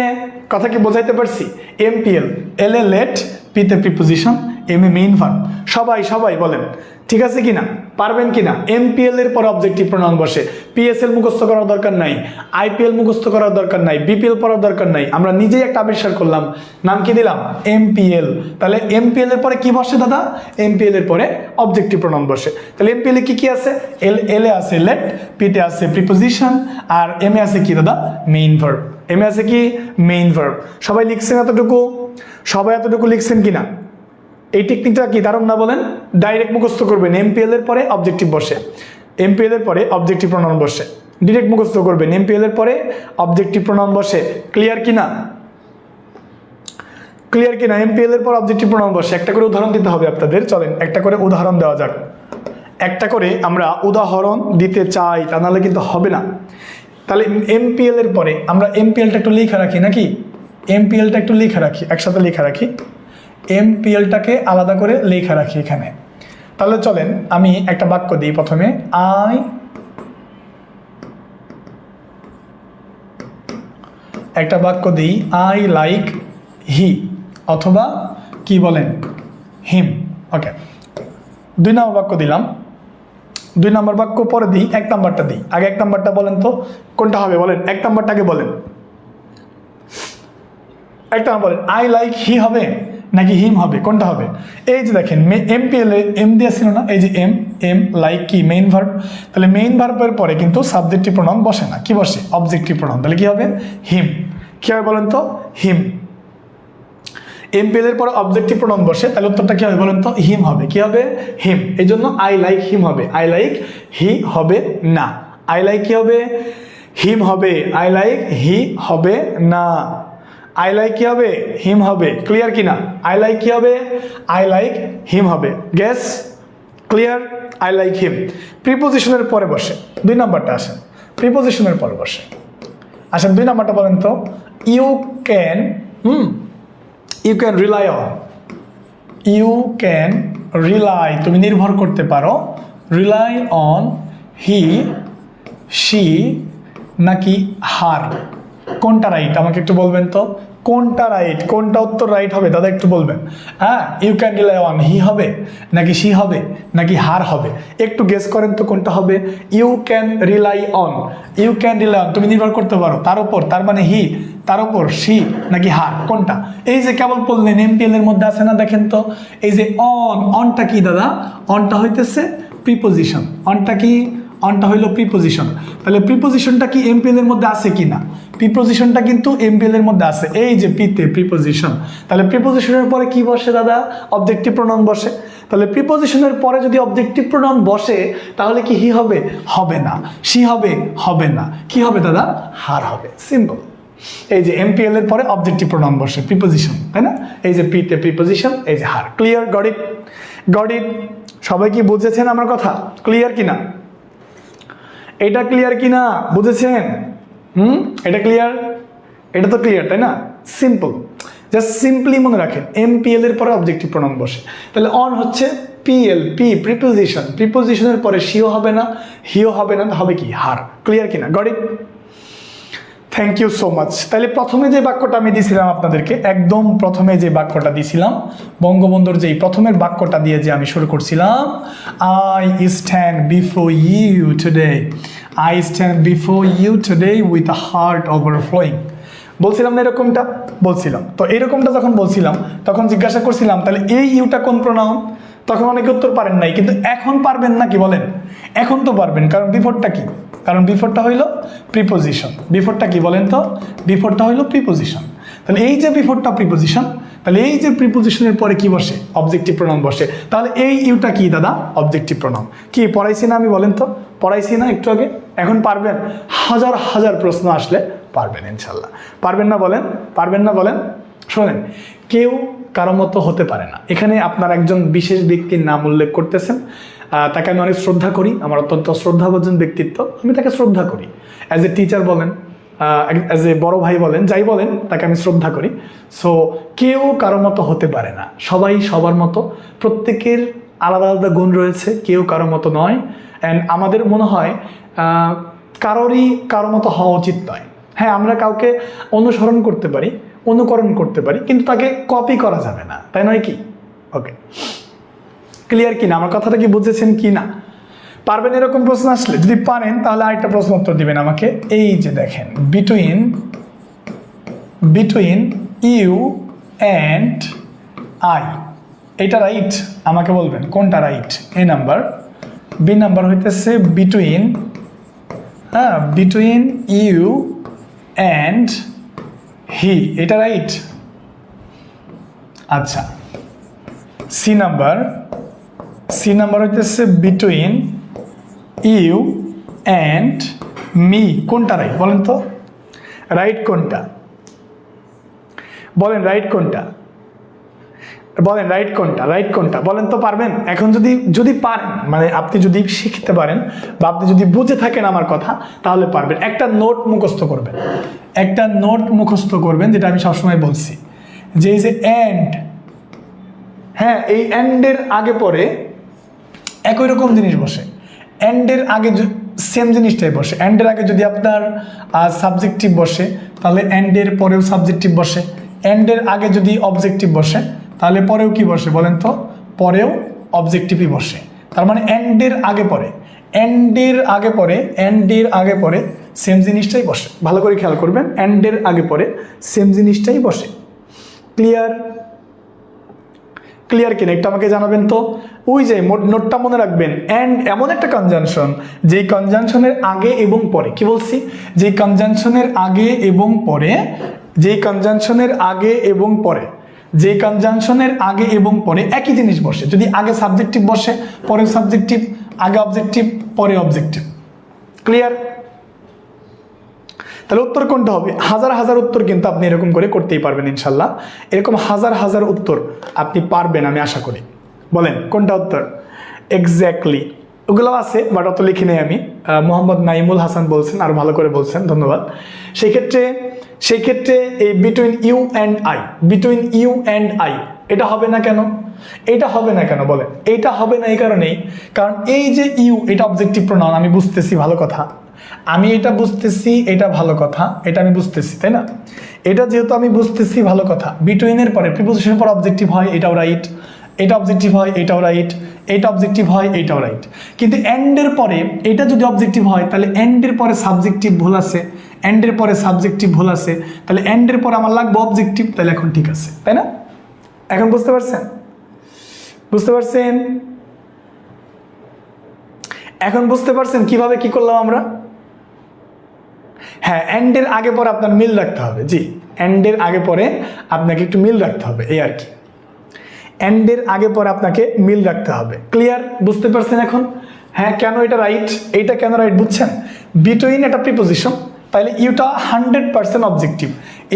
কথা কি বোঝাইতে পারছি? এমপিএল, এল এ লেট, পিতে preposition, M A main verb. সবাই বলেন ঠিক আছে কিনা, পারবেন কিনা? এমপিএল এর পর অবজেক্টিভ প্রনাউন বসে। পিএসএল মুখস্থ করার দরকার নাই, আইপিএল মুখস্থ করার দরকার নাই, বিপিএল পড়ার দরকার নাই। আমরা নিজেই একটা আবিষ্কার করলাম, নাম কি দিলাম? এমপিএল। তাহলে এমপিএল এর পরে কি বসে দাদা? এমপিএল এর পরে অবজেক্টিভ প্রনাউন বসে। তাহলে এমপিএল এ কি আছে? এল এ আছে লেট, পিতে আছে প্রিপোজিশন, আর এম এ আছে কি দাদা? Main verb. এম এ আছে কি মেইন ভার্ব। সবাই লিখছেন এতটুকু? সবাই এতটুকু লিখছেন কিনা? এই টেকনিকটা কি দারুণ না বলেন? ডাইরেক্ট মুখস্থ করবেন, এমপিএল এর পরে অবজেক্টিভ বসে, এমপিএল এর পরে অবজেক্টিভ প্রনাউন বসে। ডিরেক্ট মুখস্থ করবেন, এমপিএল এর পরে অবজেক্টিভ প্রনাউন বসে। ক্লিয়ার কিনা? ক্লিয়ার কিনা? এমপিএল এর পর অবজেক্টিভ প্রনাউন বসে। একটা করে উদাহরণ দিতে হবে আপনাদের, চলেন একটা করে উদাহরণ দেওয়া যাক। একটা করে আমরা উদাহরণ দিতে চাই, তা নাহলে কিন্তু হবে না। তাহলে এমপিএল এর পরে আমরা এমপিএলটা একটু লেখা রাখি নাকি? এমপিএলটা একটু লেখা রাখি, একসাথে লেখা রাখি। এমপিএলটাকে আলাদা করে লেখা রাখি এখানে। তাহলে চলেন আমি একটা বাক্য দিই প্রথমে। একটা বাক্য দিই, আই লাইক হি, অথবা কি বলেন হিম। ওকে, 2 নম্বর বাক্য দিলাম। 2 নম্বর বাক্য পরে দিই, 1 নাম্বারটা দিই। আগে 1 নাম্বারটা বলেন তো কোনটা হবে? বলেন 1 নাম্বারটাকে বলেন। 1 নাম্বার বলেন, আই লাইক হি হবে নাকি হিম হবে? কোনটা হবে? এই যে দেখেন এমপিএল এ এম দিয়ে ছিল না, এই যে এম লাইক কি মেইন ভার্ব। তাহলে মেইন ভার্বের পরে কিন্তু সাবজেক্টিভ প্রনাউন বসে না, কি বসে? Objective pronoun. তাহলে কি হবে? হিম। কি হবে বলেন তো? হিম। এমপিএল এর পরে অবজেক্টিভ প্রনাউন বসে, তাহলে উত্তরটা কি হবে বলেন তো? হিম হবে। কি হবে? হিম। এই জন্য আই লাইক হিম হবে, আই লাইক হি হবে না। আই লাইক কি হবে? হিম হবে। আই লাইক হি হবে না। আই লাইক কি হবে? হিম হবে। ক্লিয়ার কিনা? আই লাইক কি হবে? আই লাইক হিম হবে। Guess? Clear? I like him প্রিপোজিশনের পরে বসে। 2 নাম্বারটা আসেন, প্রিপোজিশনের পরে বসে। আসেন 2 নাম্বারটা বলেন তো। You can rely on. You can rely, তুমি নির্ভর করতে পারো। রিলাই অন হি, শি নাকি হার? কোনটা রাইট আমাকে একটু বলবেন তো? কোনটা রাইট, কোনটা উত্তর রাইট হবে দাদা একটু বলবেন। হ্যাঁ, you can rely on he হবে নাকি শি হবে নাকি হার হবে? একটু গেস করেন তো কোনটা হবে। You can rely on, you can rely on, তুমি নির্ভর করতে পারো তার উপর, তার মানে হি, তার উপর শি নাকি হার? কোনটা? এই যে কেবল বললেন এমপিএল এর মধ্যে আছে না, দেখেন তো এই যে অনটা কি দাদা? অনটা হইতেছে প্রিপোজিশন। অনটা কি? অনটা হইল প্রিপোজিশন। তাহলে প্রিপোজিশনটা কি এমপিএল এর মধ্যে আছে কিনা? প্রিপোজিশনটা কিন্তু এমপিএল এর মধ্যে আছে, এই যে পিতে প্রিপোজিশন। তাহলে প্রিপোজিশনের পরে কি বসে দাদা? অবজেক্টিভ প্রনাউন বসে। তাহলে প্রিপোজিশনের পরে যদি অবজেক্টিভ প্রনাউন বসে তাহলে কি হি হবে? হবে না। শি হবে? হবে না। কি হবে দাদা? হার হবে। সিম্পল। এই যে এমপিএল এর পরে অবজেক্টিভ প্রনাউন বসে, প্রিপোজিশন, তাই না? এই যে পিতে প্রিপোজিশন, এই যে her. Clear? Got it? Got it? সবাই কি বুঝেছেন আমার কথা? ক্লিয়ার কিনা? এটা ক্লিয়ার কিনা? বুঝেছেন? এটা ক্লিয়ার? এটা তো ক্লিয়ার, তাই না? সিম্পল। জাস্ট সিম্পলি মনে রাখেন এমপিএল এর পরে অবজেক্টিভ প্রনাউন বসে। তাহলে অন হচ্ছে পিএল, পি প্রিপোজিশন। প্রিপোজিশনের পরে শিও হবে না, হিও হবে না, হবে কি? হার। ক্লিয়ার কিনা? Got it? Thank you so much. তাহলে প্রথমে যে বাক্যটা আমি দিয়েছিলাম আপনাদেরকে, একদম প্রথমে যে বাক্যটা দিয়েছিলাম, বঙ্গবন্ধুর যেই প্রথমের বাক্যটা দিয়ে যে আমি শুরু করছিলাম, I stand before you today, I stand before you today with a heart overflowing. বলছিলাম না এরকমটা? বলছিলাম। তো এরকমটা যখন বলছিলাম তখন জিজ্ঞাসা করছিলাম তাহলে এই ইউটা কোন প্রোনাউন? তখন অনেকে উত্তর পারেন নাই, কিন্তু এখন পারবেন না কি বলেন? এখন তো পারবেন, কারণ বিফোরটা কি? কারণ বিফোরটা হইল প্রিপোজিশন। বিফোরটা কি বলেন তো? বিফোরটা হইল প্রিপোজিশন। তাহলে এই যে বিফোরটা প্রিপোজিশন, তাহলে এই যে প্রিপোজিশনের পরে কি বসে? অবজেক্টিভ প্রোনাউন বসে। তাহলে এই ইউটা কি দাদা? Objective pronoun. কি পড়াইছি না আমি? বলেন তো, পড়াইছি না একটু আগে? এখন পারবেন? হাজার হাজার প্রশ্ন আসলে পারবেন ইনশাল্লাহ। পারবেন না বলেন, পারবেন না বলেন। শোনেন, কেউ কারো মতো হতে পারে না। এখানে আপনার একজন বিশেষ ব্যক্তির নাম উল্লেখ করতেছেন, তাকে আমি অনেক শ্রদ্ধা করি, আমার অত্যন্ত শ্রদ্ধাভাজন ব্যক্তিত্ব, আমি তাকে শ্রদ্ধা করি। অ্যাজ এ টিচার বলেন, অ্যাজ এ বড় ভাই বলেন, যাই বলেন, তাকে আমি শ্রদ্ধা করি। সো কেউ কারো মতো হতে পারে না, সবাই সবার মতো, প্রত্যেকের আলাদা আলাদা গুণ রয়েছে, কেউ কারো মতো নয়। অ্যান্ড আমাদের মনে হয় কারোরই কারো মতো হওয়া উচিত নয়। হ্যাঁ, আমরা কাউকে অনুসরণ করতে পারি, অনুকরণ করতে পারি, কিন্তু তাকে কপি করা যাবে না, তাই নয় কি? ওকে, ক্লিয়ার কি না? আমার কথাটা কি বুঝেছেন কি না? পারবেন এরকম প্রশ্ন আসলে? যদি পারেন তাহলে আরেকটা প্রশ্ন উত্তর দিবেন আমাকে। এই যে দেখেন, বিটুইন ইউ অ্যান্ড আই, এটা রাইট? আমাকে বলবেন কোনটা রাইট। এ নাম্বার, বি নাম্বার হইতেছে বিটুইন ইউ অ্যান্ড হি, এটা রাইট? আচ্ছা, সি নাম্বার হইতেছে বিটুইন ইউ অ্যান্ড মি, কোনটা রাইট বলেন তো? রাইট কোনটা বলেন? রাইট কোনটা বলেন? রাইট কোনটা? রাইট কোনটা বলেন তো? পারবেন এখন? যদি পারেন, মানে আপনি যদি শিখতে পারেন বা আপনি যদি বুঝে থাকেন আমার কথা, তাহলে পারবেন। একটা নোট মুখস্থ করবেন, একটা নোট মুখস্থ করবেন, যেটা আমি সবসময় বলছি, যে এই যে অ্যান্ড, হ্যাঁ, এই অ্যান্ডের আগে পরে একই রকম জিনিস বসে, অ্যান্ডের আগে সেম জিনিসটাই বসে। অ্যান্ডের আগে যদি আপনার সাবজেক্টিভ বসে, তাহলে অ্যান্ডের পরেও সাবজেক্টিভ বসে। অ্যান্ডের আগে যদি অবজেক্টিভ বসে, তাহলে পরেও কি বসে বলেন তো? পরেও অবজেক্টিভই বসে। তার মানে অ্যান্ডের আগে পরে সেম জিনিসটাই বসে। ভালো করে খেয়াল করবেন, অ্যান্ডের আগে পরে সেম জিনিসটাই বসে। ক্লিয়ার কিনা একটু আমাকে জানাবেন তো। ওই যে নোটটা মনে রাখবেন, অ্যান্ড এমন একটা কনজাংশন, যেই কনজাংশনের আগে এবং পরে, কি বলছি? যেই কনজাংশনের আগে এবং পরে একই জিনিস বসে। যদি আগে সাবজেক্টিভ বসে, পরে সাবজেক্টিভ, আগে অবজেক্টিভ, পরে অবজেক্টিভ। ক্লিয়ার? তাহলে উত্তর কোনটা হবে? হাজার হাজার উত্তর কিন্তু আপনি এরকম করে করতেই পারবেন ইনশাল্লাহ। এরকম হাজার হাজার উত্তর আপনি পারবেন, আমি আশা করি। বলেন কোনটা উত্তর? এক্স্যাক্টলি, ওগুলো আছে, বাট অত লিখে নেই আমি। মোহাম্মদ নাইমুল হাসান বলছেন, আরো ভালো করে বলছেন, ধন্যবাদ। সেই ক্ষেত্রে এই বিটুইন ইউ অ্যান্ড আই, এটা হবে না কেন? বলেন? এইটা হবে না এই কারণেই, কারণ এই যে ইউ, এটা অবজেক্টিভ প্রোনাউন, আমি বুঝতেছি, ভালো কথা, আমি এটা বুঝতেছি, এটা ভালো কথা, এটা আমি বুঝতেছি, তাই না? এটা যেহেতু আমি বুঝতেছি, ভালো কথা, বিটুইনের পরে প্রিপোজিশনের পর অবজেক্টিভ হয়, এটাও রাইট। এটা অবজেক্টিভ হয়, এটাও রাইট। এটা অবজেক্টিভ হয়, এটাও রাইট। কিন্তু এন্ডের পরে এটা যদি অবজেক্টিভ হয়, তাহলে এন্ডের পরে সাবজেক্টিভ ভুল আছে, তাহলে এন্ডের পরে আমার লাগবে অবজেক্টিভ, তাহলে এখন ঠিক আছে, তাই না? এখন বুঝতে পারছেন? এখন বুঝতে পারছেন কিভাবে কি করলাম আমরা? হ্যাঁ, এন্ডের আগে পরে আপনার মিল রাখতে হবে। জি, এন্ডের আগে পরে আপনাকে একটু মিল রাখতে হবে, এই আর কি। এন্ডের আগে পরে আপনাকে মিল রাখতে হবে। ক্লিয়ার? বুঝতে পারছেন এখন? হ্যাঁ, কেন এটা রাইট? এইটা কেন রাইট বুঝছেন? বিটুইন একটা প্রিপোজিশন, তাহলে ইউটা 100% অবজেক্টিভ,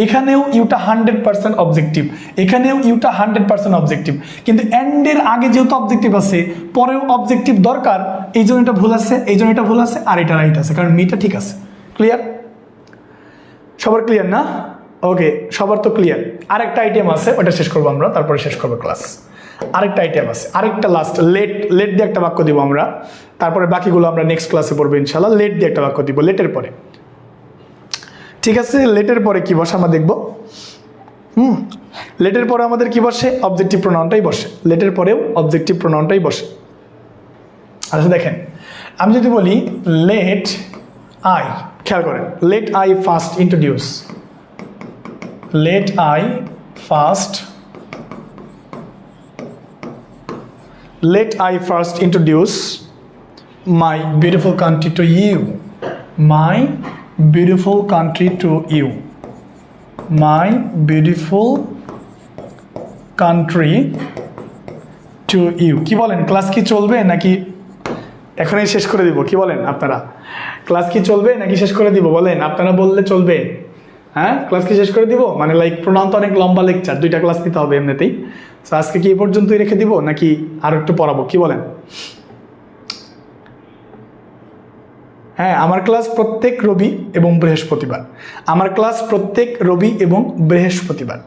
এখানেও ইউটা 100% অবজেক্টিভ, এখানেও ইউটা 100% অবজেক্টিভ। কিন্তু এন্ডের আগে যেহেতু অবজেক্টিভ আছে, পরেও অবজেক্টিভ দরকার, এই জন্য এটা ভুল আছে, আর এটা রাইট আছে, কারণ মিটা ঠিক আছে। ক্লিয়ার? সবার ক্লিয়ার না? ওকে, সবার তো ক্লিয়ার। আরেকটা আইটেম আছে, ওটা শেষ করবো আমরা, তারপরে শেষ করবো ক্লাস। আরেকটা আইটেম আছে, আরেকটা লাস্ট, লেট দিয়ে একটা বাক্য দিব আমরা, তারপরে বাকিগুলো আমরা নেক্সট ক্লাসে পড়বো ইনশাল্লাহ। লেট দিয়ে একটা বাক্য দিব, লেটের পরে। ঠিক আছে, লেটের পরে কি বসে আমরা দেখবো। লেটের পরে আমাদের কি বসে? অবজেক্টিভ প্রোনাউনটাই বসে। লেটের পরেও অবজেক্টিভ প্রোনাউনটাই বসে। আচ্ছা দেখেন, আমি যদি বলি লেট আই, খেয়াল করেন, let I first introduce, my beautiful country to you, my beautiful country to you, my beautiful country to you। কি বলেন, ক্লাস কি চলবে নাকি এখনই শেষ করে দিব? কি বলেন আপনারা? ক্লাস কি চলবে নাকি শেষ করে দিব? বলেন, আপনারা বললে চলবে। হ্যাঁ, ক্লাস কি শেষ করে দিব? মানে লাইক প্রোনাউন তো অনেক লম্বা লেকচার, 2টা ক্লাস নিতে হবে এমনিতেই। তো আজকে কি এই পর্যন্তই রেখে দিব নাকি আরো একটু পড়াবো, কি বলেন? হ্যাঁ, আমার ক্লাস প্রত্যেক রবি এবং বৃহস্পতিবার। আমার ক্লাস প্রত্যেক রবি এবং বৃহস্পতিবার,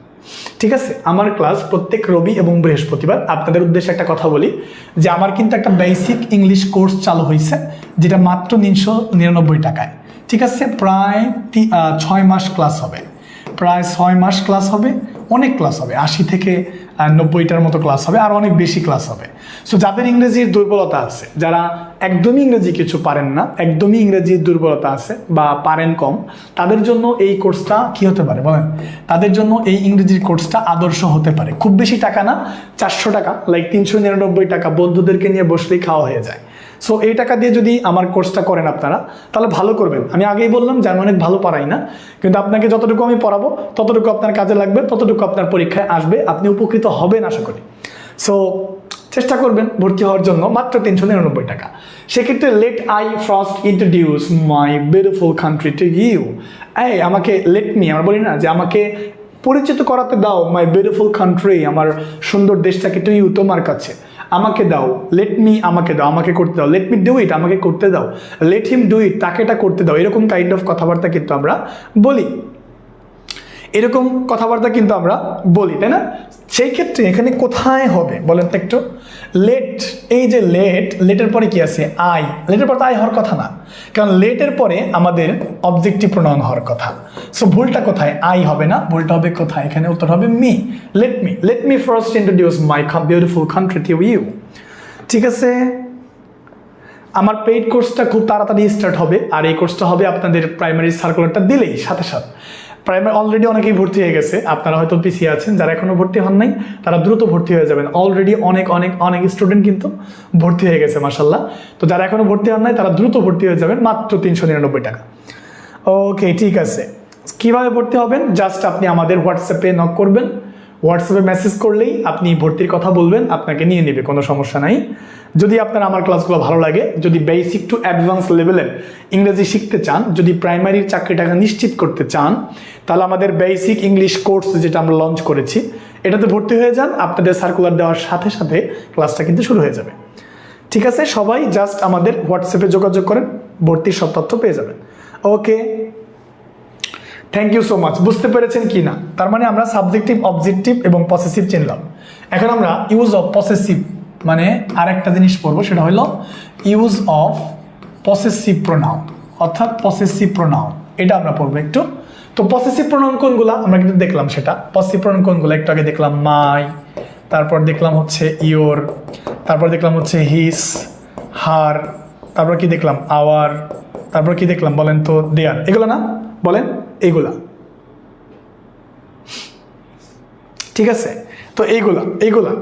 ঠিক আছে? আমার ক্লাস প্রত্যেক রবি এবং বৃহস্পতিবার। আপনাদের উদ্দেশ্যে একটা কথা বলি যে আমার কিন্তু একটা বেসিক ইংলিশ কোর্স চালু হয়েছে, যেটা মাত্র 999 টাকায়, ঠিক আছে? প্রায় 6 মাস ক্লাস হবে, প্রায় 6 মাস ক্লাস হবে, অনেক ক্লাস হবে, 80 থেকে 90টার মতো ক্লাস হবে, আর অনেক বেশি ক্লাস হবে। সো যাদের ইংরেজির দুর্বলতা আছে, যারা একদমই ইংরেজি কিছু পারেন না, একদমই ইংরেজির দুর্বলতা আছে বা পারেন কম, তাদের জন্য এই কোর্সটা কি হতে পারে বলেন? তাদের জন্য এই ইংরেজির কোর্সটা আদর্শ হতে পারে। খুব বেশি টাকা না, 400 টাকা, লাইক 399 টাকা, বন্ধুদেরকে নিয়ে বসলেই খাওয়া হয়ে যায়। সো এই টাকা দিয়ে যদি আমার কোর্সটা করেন আপনারা, তাহলে ভালো করবেন। আমি আগেই বললাম যে আমি অনেক ভালো পড়াই না, কিন্তু আপনাকে যতটুকু আমি পড়াবো ততটুকু আপনার কাজে লাগবে, ততটুকু আপনার পরীক্ষায় আসবে, আপনি উপকৃত হবেন আশা করি। সো চেষ্টা করবেন ভর্তি হওয়ার জন্য, মাত্র 399 টাকা। সেক্ষেত্রে let I first introduce my beautiful country to you. এই আমাকে লেট মি, আমরা বলি না যে আমাকে পরিচিত করাতে দাও মাই বিউটিফুল কান্ট্রি, আমার সুন্দর দেশটাকে টু ইউ, তোমার কাছে, আমাকে দাও। লেট মি, আমাকে দাও, আমাকে করতে দাও। লেট মি ডু ইট, আমাকে করতে দাও। লেট হিম ডু ইট, তাকে এটা করতে দাও। এরকম কাইন্ড অফ কথাবার্তা কিন্তু আমরা বলি, এরকম কথাবার্তা কিন্তু আমরা বলি, তাই না? সেই ক্ষেত্রে এখানে কোথায় হবে বলেন তো একটু? লেট, এই যে লেট, লেটের পরে কি আছে? আই। লেটের পরে তো আই হওয়ার কথা না, কারণ লেটের পরে আমাদের অবজেক্টিভ প্রোনাউন হওয়ার কথা। সো ভুলটা কোথায়? আই হবে না, ভুলটা হবে কোথায়? এখানে উত্তর হবে me. Let me first introduce my beautiful country to you, ঠিক আছে? আমার পেইড কোর্সটা খুব তাড়াতাড়ি স্টার্ট হবে, আর এই কোর্সটা হবে আপনাদের প্রাইমারি সার্কুলারটা দিলেই সাথে সাথে। প্রাইমারি অলরেডি অনেকেই ভর্তি হয়ে গেছে, আপনারা হয়তো পিছিয়ে আছেন, যারা এখনো ভর্তি হন নাই তারা দ্রুত ভর্তি হয়ে যাবেন। অলরেডি অনেক অনেক অনেক স্টুডেন্ট কিন্তু ভর্তি হয়ে গেছে মাশাল্লাহ। তো যারা এখনো ভর্তি হন নাই তারা দ্রুত ভর্তি হয়ে যাবেন, মাত্র 399 টাকা। ওকে, ঠিক আছে। কিভাবে ভর্তি হবেন? জাস্ট আপনি আমাদের হোয়াটসঅ্যাপে নক করবেন, হোয়াটসঅ্যাপে মেসেজ করলেই আপনি ভর্তির কথা বলবেন, আপনাকে নিয়ে নেবে, কোনো সমস্যা নাই। যদি আপনার আমার ক্লাসগুলো ভালো লাগে, যদি বেসিক টু অ্যাডভান্স লেভেলের ইংরেজি শিখতে চান, যদি প্রাইমারির চাকরিটাকে নিশ্চিত করতে চান, তাহলে আমাদের বেসিক ইংলিশ কোর্স যেটা আমরা লঞ্চ করেছি এটাতে ভর্তি হয়ে যান। আপনাদের সার্কুলার দেওয়ার সাথে সাথে ক্লাসটা কিন্তু শুরু হয়ে যাবে, ঠিক আছে? সবাই জাস্ট আমাদের হোয়াটসঅ্যাপে যোগাযোগ করেন, ভর্তির সব তথ্য পেয়ে যাবেন। ওকে, থ্যাংক ইউ সো মাচ। বুঝতে পেরেছেন কি না? তার মানে আমরা সাবজেক্টিভ, অবজেক্টিভ এবং পসেসিভ চিনলাম। এখন আমরা ইউজ অফ পসেসিভ মানে আরেকটা জিনিস পড়বো, সেটা হলো ইউজ অফ পসেসিভ প্রোনাউন, অর্থাৎ পসেসিভ প্রোনাউন, এটা আমরা পড়বো একটু। তো পসেসিভ প্রোনাউন কোনগুলা আমরা কিন্তু দেখলাম, সেটা পসেসিভ প্রোনাউন কোনগুলো একটু আগে দেখলাম, মাই, তারপর দেখলাম হচ্ছে ইয়োর, তারপর দেখলাম হচ্ছে হিস, হার, তারপর কি দেখলাম? আওয়ার, তারপর কি দেখলাম বলেন তো? দেয়ার। এগুলো না বলেন, এইগুলা, ঠিক আছে? তো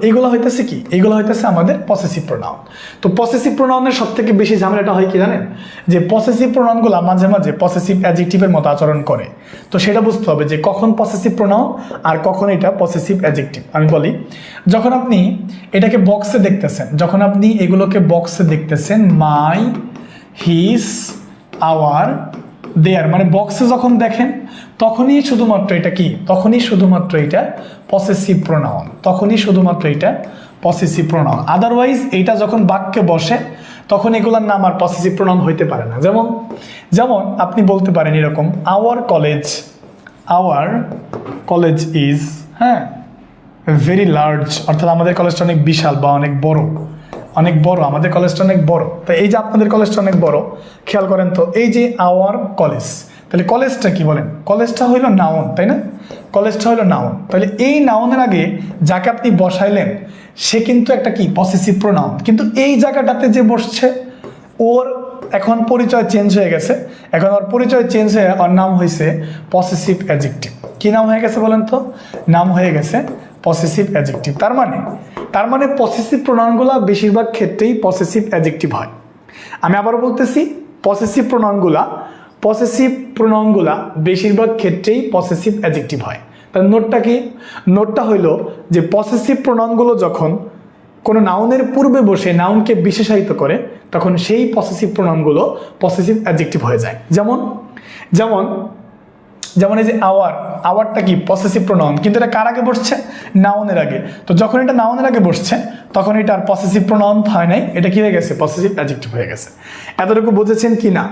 এইগুলা হইতেছে কি? এইগুলা হইতেছে আমাদের পসেসিভ প্রোনাউন। তো পসেসিভ প্রোনাউনের সব থেকে বেশি ঝামেলাটা হয় কি জানেন? যে পসেসিভ প্রোনাউনগুলো মাঝে মাঝে পসেসিভ অ্যাডজেক্টিভের মতো আচরণ করে। তো সেটা বুঝতে হবে যে কখন পসেসিভ প্রোনাউন আর কখন এটা পসেসিভ অ্যাডজেক্টিভ। আমি বলি, যখন আপনি এটাকে বক্সে দেখতেছেন, যখন আপনি এগুলোকে বক্সে দেখতেছেন, মাই, হিস, আওয়ার, দেয়ার, মানে বক্সে যখন দেখেন তখনই শুধুমাত্র এটা কি? তখনই শুধুমাত্র এটা পসেসিভ প্রোনাউন, তখনই শুধুমাত্র এটা পসেসিভ প্রোনাউন। আদারওয়াইজ এইটা যখন বাক্যে বসে তখন এগুলোর নাম আর পসেসিভ প্রোনাউন হইতে পারে না। যেমন যেমন আপনি বলতে পারেন এরকম, আওয়ার কলেজ ইজ, হ্যাঁ, ভেরি লার্জ, অর্থাৎ আমাদের কলেজটা অনেক বিশাল বা অনেক বড়, অনেক বড়, আমাদের কলেজটা অনেক বড়। তো এই যে আপনাদের কলেজটা অনেক বড়, খেয়াল করেন তো, এই যে আওয়ার কলেজ, তাহলে কলেজটা কি বলেন? কলেজটা হইল নাউন, তাই না? কলেজটা হইল নাউন। তাহলে এই নাউনের আগে যাকে আপনি বসাইলেন সে কিন্তু একটা কি? Possessive pronoun. কিন্তু এই জায়গাটাতে যে বসছে ওর এখন পরিচয় চেঞ্জ হয়ে গেছে, এখন ওর পরিচয় চেঞ্জ হয়ে ওর নাম হয়েছে পসেসিভ অ্যাডজেক্টিভ। কি নাম হয়ে গেছে বলেন তো? নাম হয়ে গেছে পসেসিভ অ্যাডজেক্টিভ। তার মানে পসেসিভ প্রোনাউনগুলো বেশিরভাগ ক্ষেত্রেই পসেসিভ অ্যাডজেক্টিভ হয়। আমি আবারও বলতেছি, পসেসিভ প্রোনাউনগুলা বেশিরভাগ ক্ষেত্রেই পসেসিভ অ্যাডজেক্টিভ হয়। তার নোটটা কি? নোটটা হইল যে পসেসিভ প্রোনাউনগুলো যখন কোনো নাউনের পূর্বে বসে নাউনকে বিশেষায়িত করে তখন সেই পসেসিভ প্রোনাউনগুলো পসেসিভ অ্যাডজেক্টিভ হয়ে যায়। যেমন যেমন এই যে আওয়ারটা কি পসেসিভ প্রোনাউন, কিন্তু এটা কার আগে বসছে? নাউনের আগে। তো যখন এটা নাউনের আগে বসছে তখন এটা আর পসেসিভ প্রোনাউন হয় নাই, এটা কি হয়ে গেছে? পসেসিভ অ্যাডজেক্টিভ হয়ে গেছে। এতটুকু বুঝেছেন কি না?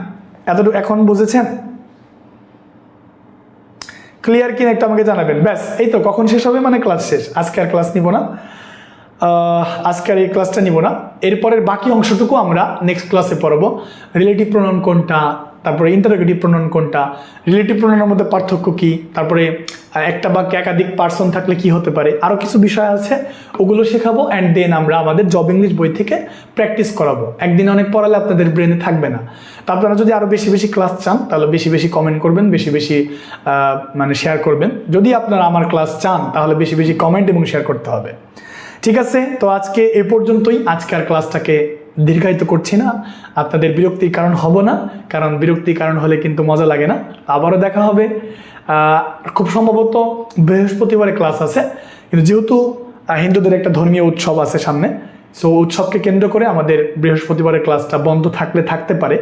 এতটুকু এখন বুঝেছেন? ক্লিয়ার কিনা একটু আমাকে জানাবেন। ব্যাস, এই তো কখন শেষ হবে? মানে ক্লাস শেষ। আজকে আর ক্লাস নিব না, আজকে আর এই ক্লাসটা নিব না। এরপরের বাকি অংশটুকু আমরা নেক্সট ক্লাসে পড়ব। রিলেটিভ প্রোনাউন কোনটা, তারপরে ইন্টারোগেটিভ প্রোনাউন কোনটা, রিলেটিভ প্রোনাউনের মধ্যে পার্থক্য কি, তারপরে একটা বাক্যে একাধিক পার্সন থাকলে কি হতে পারে, আরও কিছু বিষয় আছে, ওগুলো শেখাবো। অ্যান্ড দেন আমরা আমাদের জব ইংলিশ বই থেকে প্র্যাকটিস করাবো। একদিনে অনেক পড়ালে আপনাদের ব্রেনে থাকবে না। তো আপনারা যদি আরও বেশি বেশি ক্লাস চান তাহলে বেশি বেশি কমেন্ট করবেন, বেশি বেশি মানে শেয়ার করবেন। যদি আপনারা আমার ক্লাস চান তাহলে বেশি বেশি কমেন্ট এবং শেয়ার করতে হবে। ঠিক আছে, তো আজকে এ পর্যন্তই। আজকে আর ক্লাসটাকে দীর্ঘায়িত করছি না, আপনাদের বিরক্তির কারণ হব না, কারণ বিরক্তির কারণ হলে কিন্তু মজা লাগে না। আবারও দেখা হবে, খুব সম্ভবত বৃহস্পতিবারে ক্লাস আছে, কিন্তু যেহেতু হিন্দুদের একটা ধর্মীয় উৎসব আছে সামনে, সো উৎসবকে কেন্দ্র করে আমাদের বৃহস্পতিবারের ক্লাসটা বন্ধ থাকতে পারে,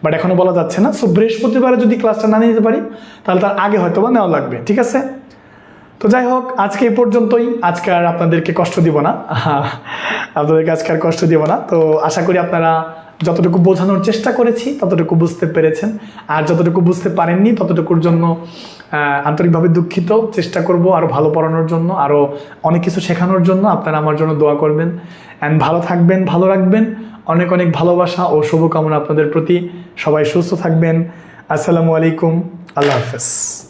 বাট এখনো বলা যাচ্ছে না। সো বৃহস্পতিবারে যদি ক্লাসটা না নিতে পারি তাহলে তার আগে হয়তো বা নেওয়া লাগবে। ঠিক আছে, তো যাই হোক, আজকে এই পর্যন্তই। আজকে আর আপনাদেরকে কষ্ট দিব না, আপনাদেরকে আজকে আর কষ্ট দিব না। তো আশা করি আপনারা যতটুকু বোঝানোর চেষ্টা করেছি ততটুকু বুঝতে পেরেছেন, আর যতটুকু বুঝতে পারেননি ততটুকুর জন্য আন্তরিকভাবে দুঃখিত। চেষ্টা করব আরও ভালো পড়ানোর জন্য, আরও অনেক কিছু শেখানোর জন্য। আপনারা আমার জন্য দোয়া করবেন। অ্যান্ড ভালো থাকবেন, ভালো রাখবেন। অনেক অনেক ভালোবাসা ও শুভকামনা আপনাদের প্রতি। সবাই সুস্থ থাকবেন। আসসালামু আলাইকুম, আল্লাহ হাফেজ।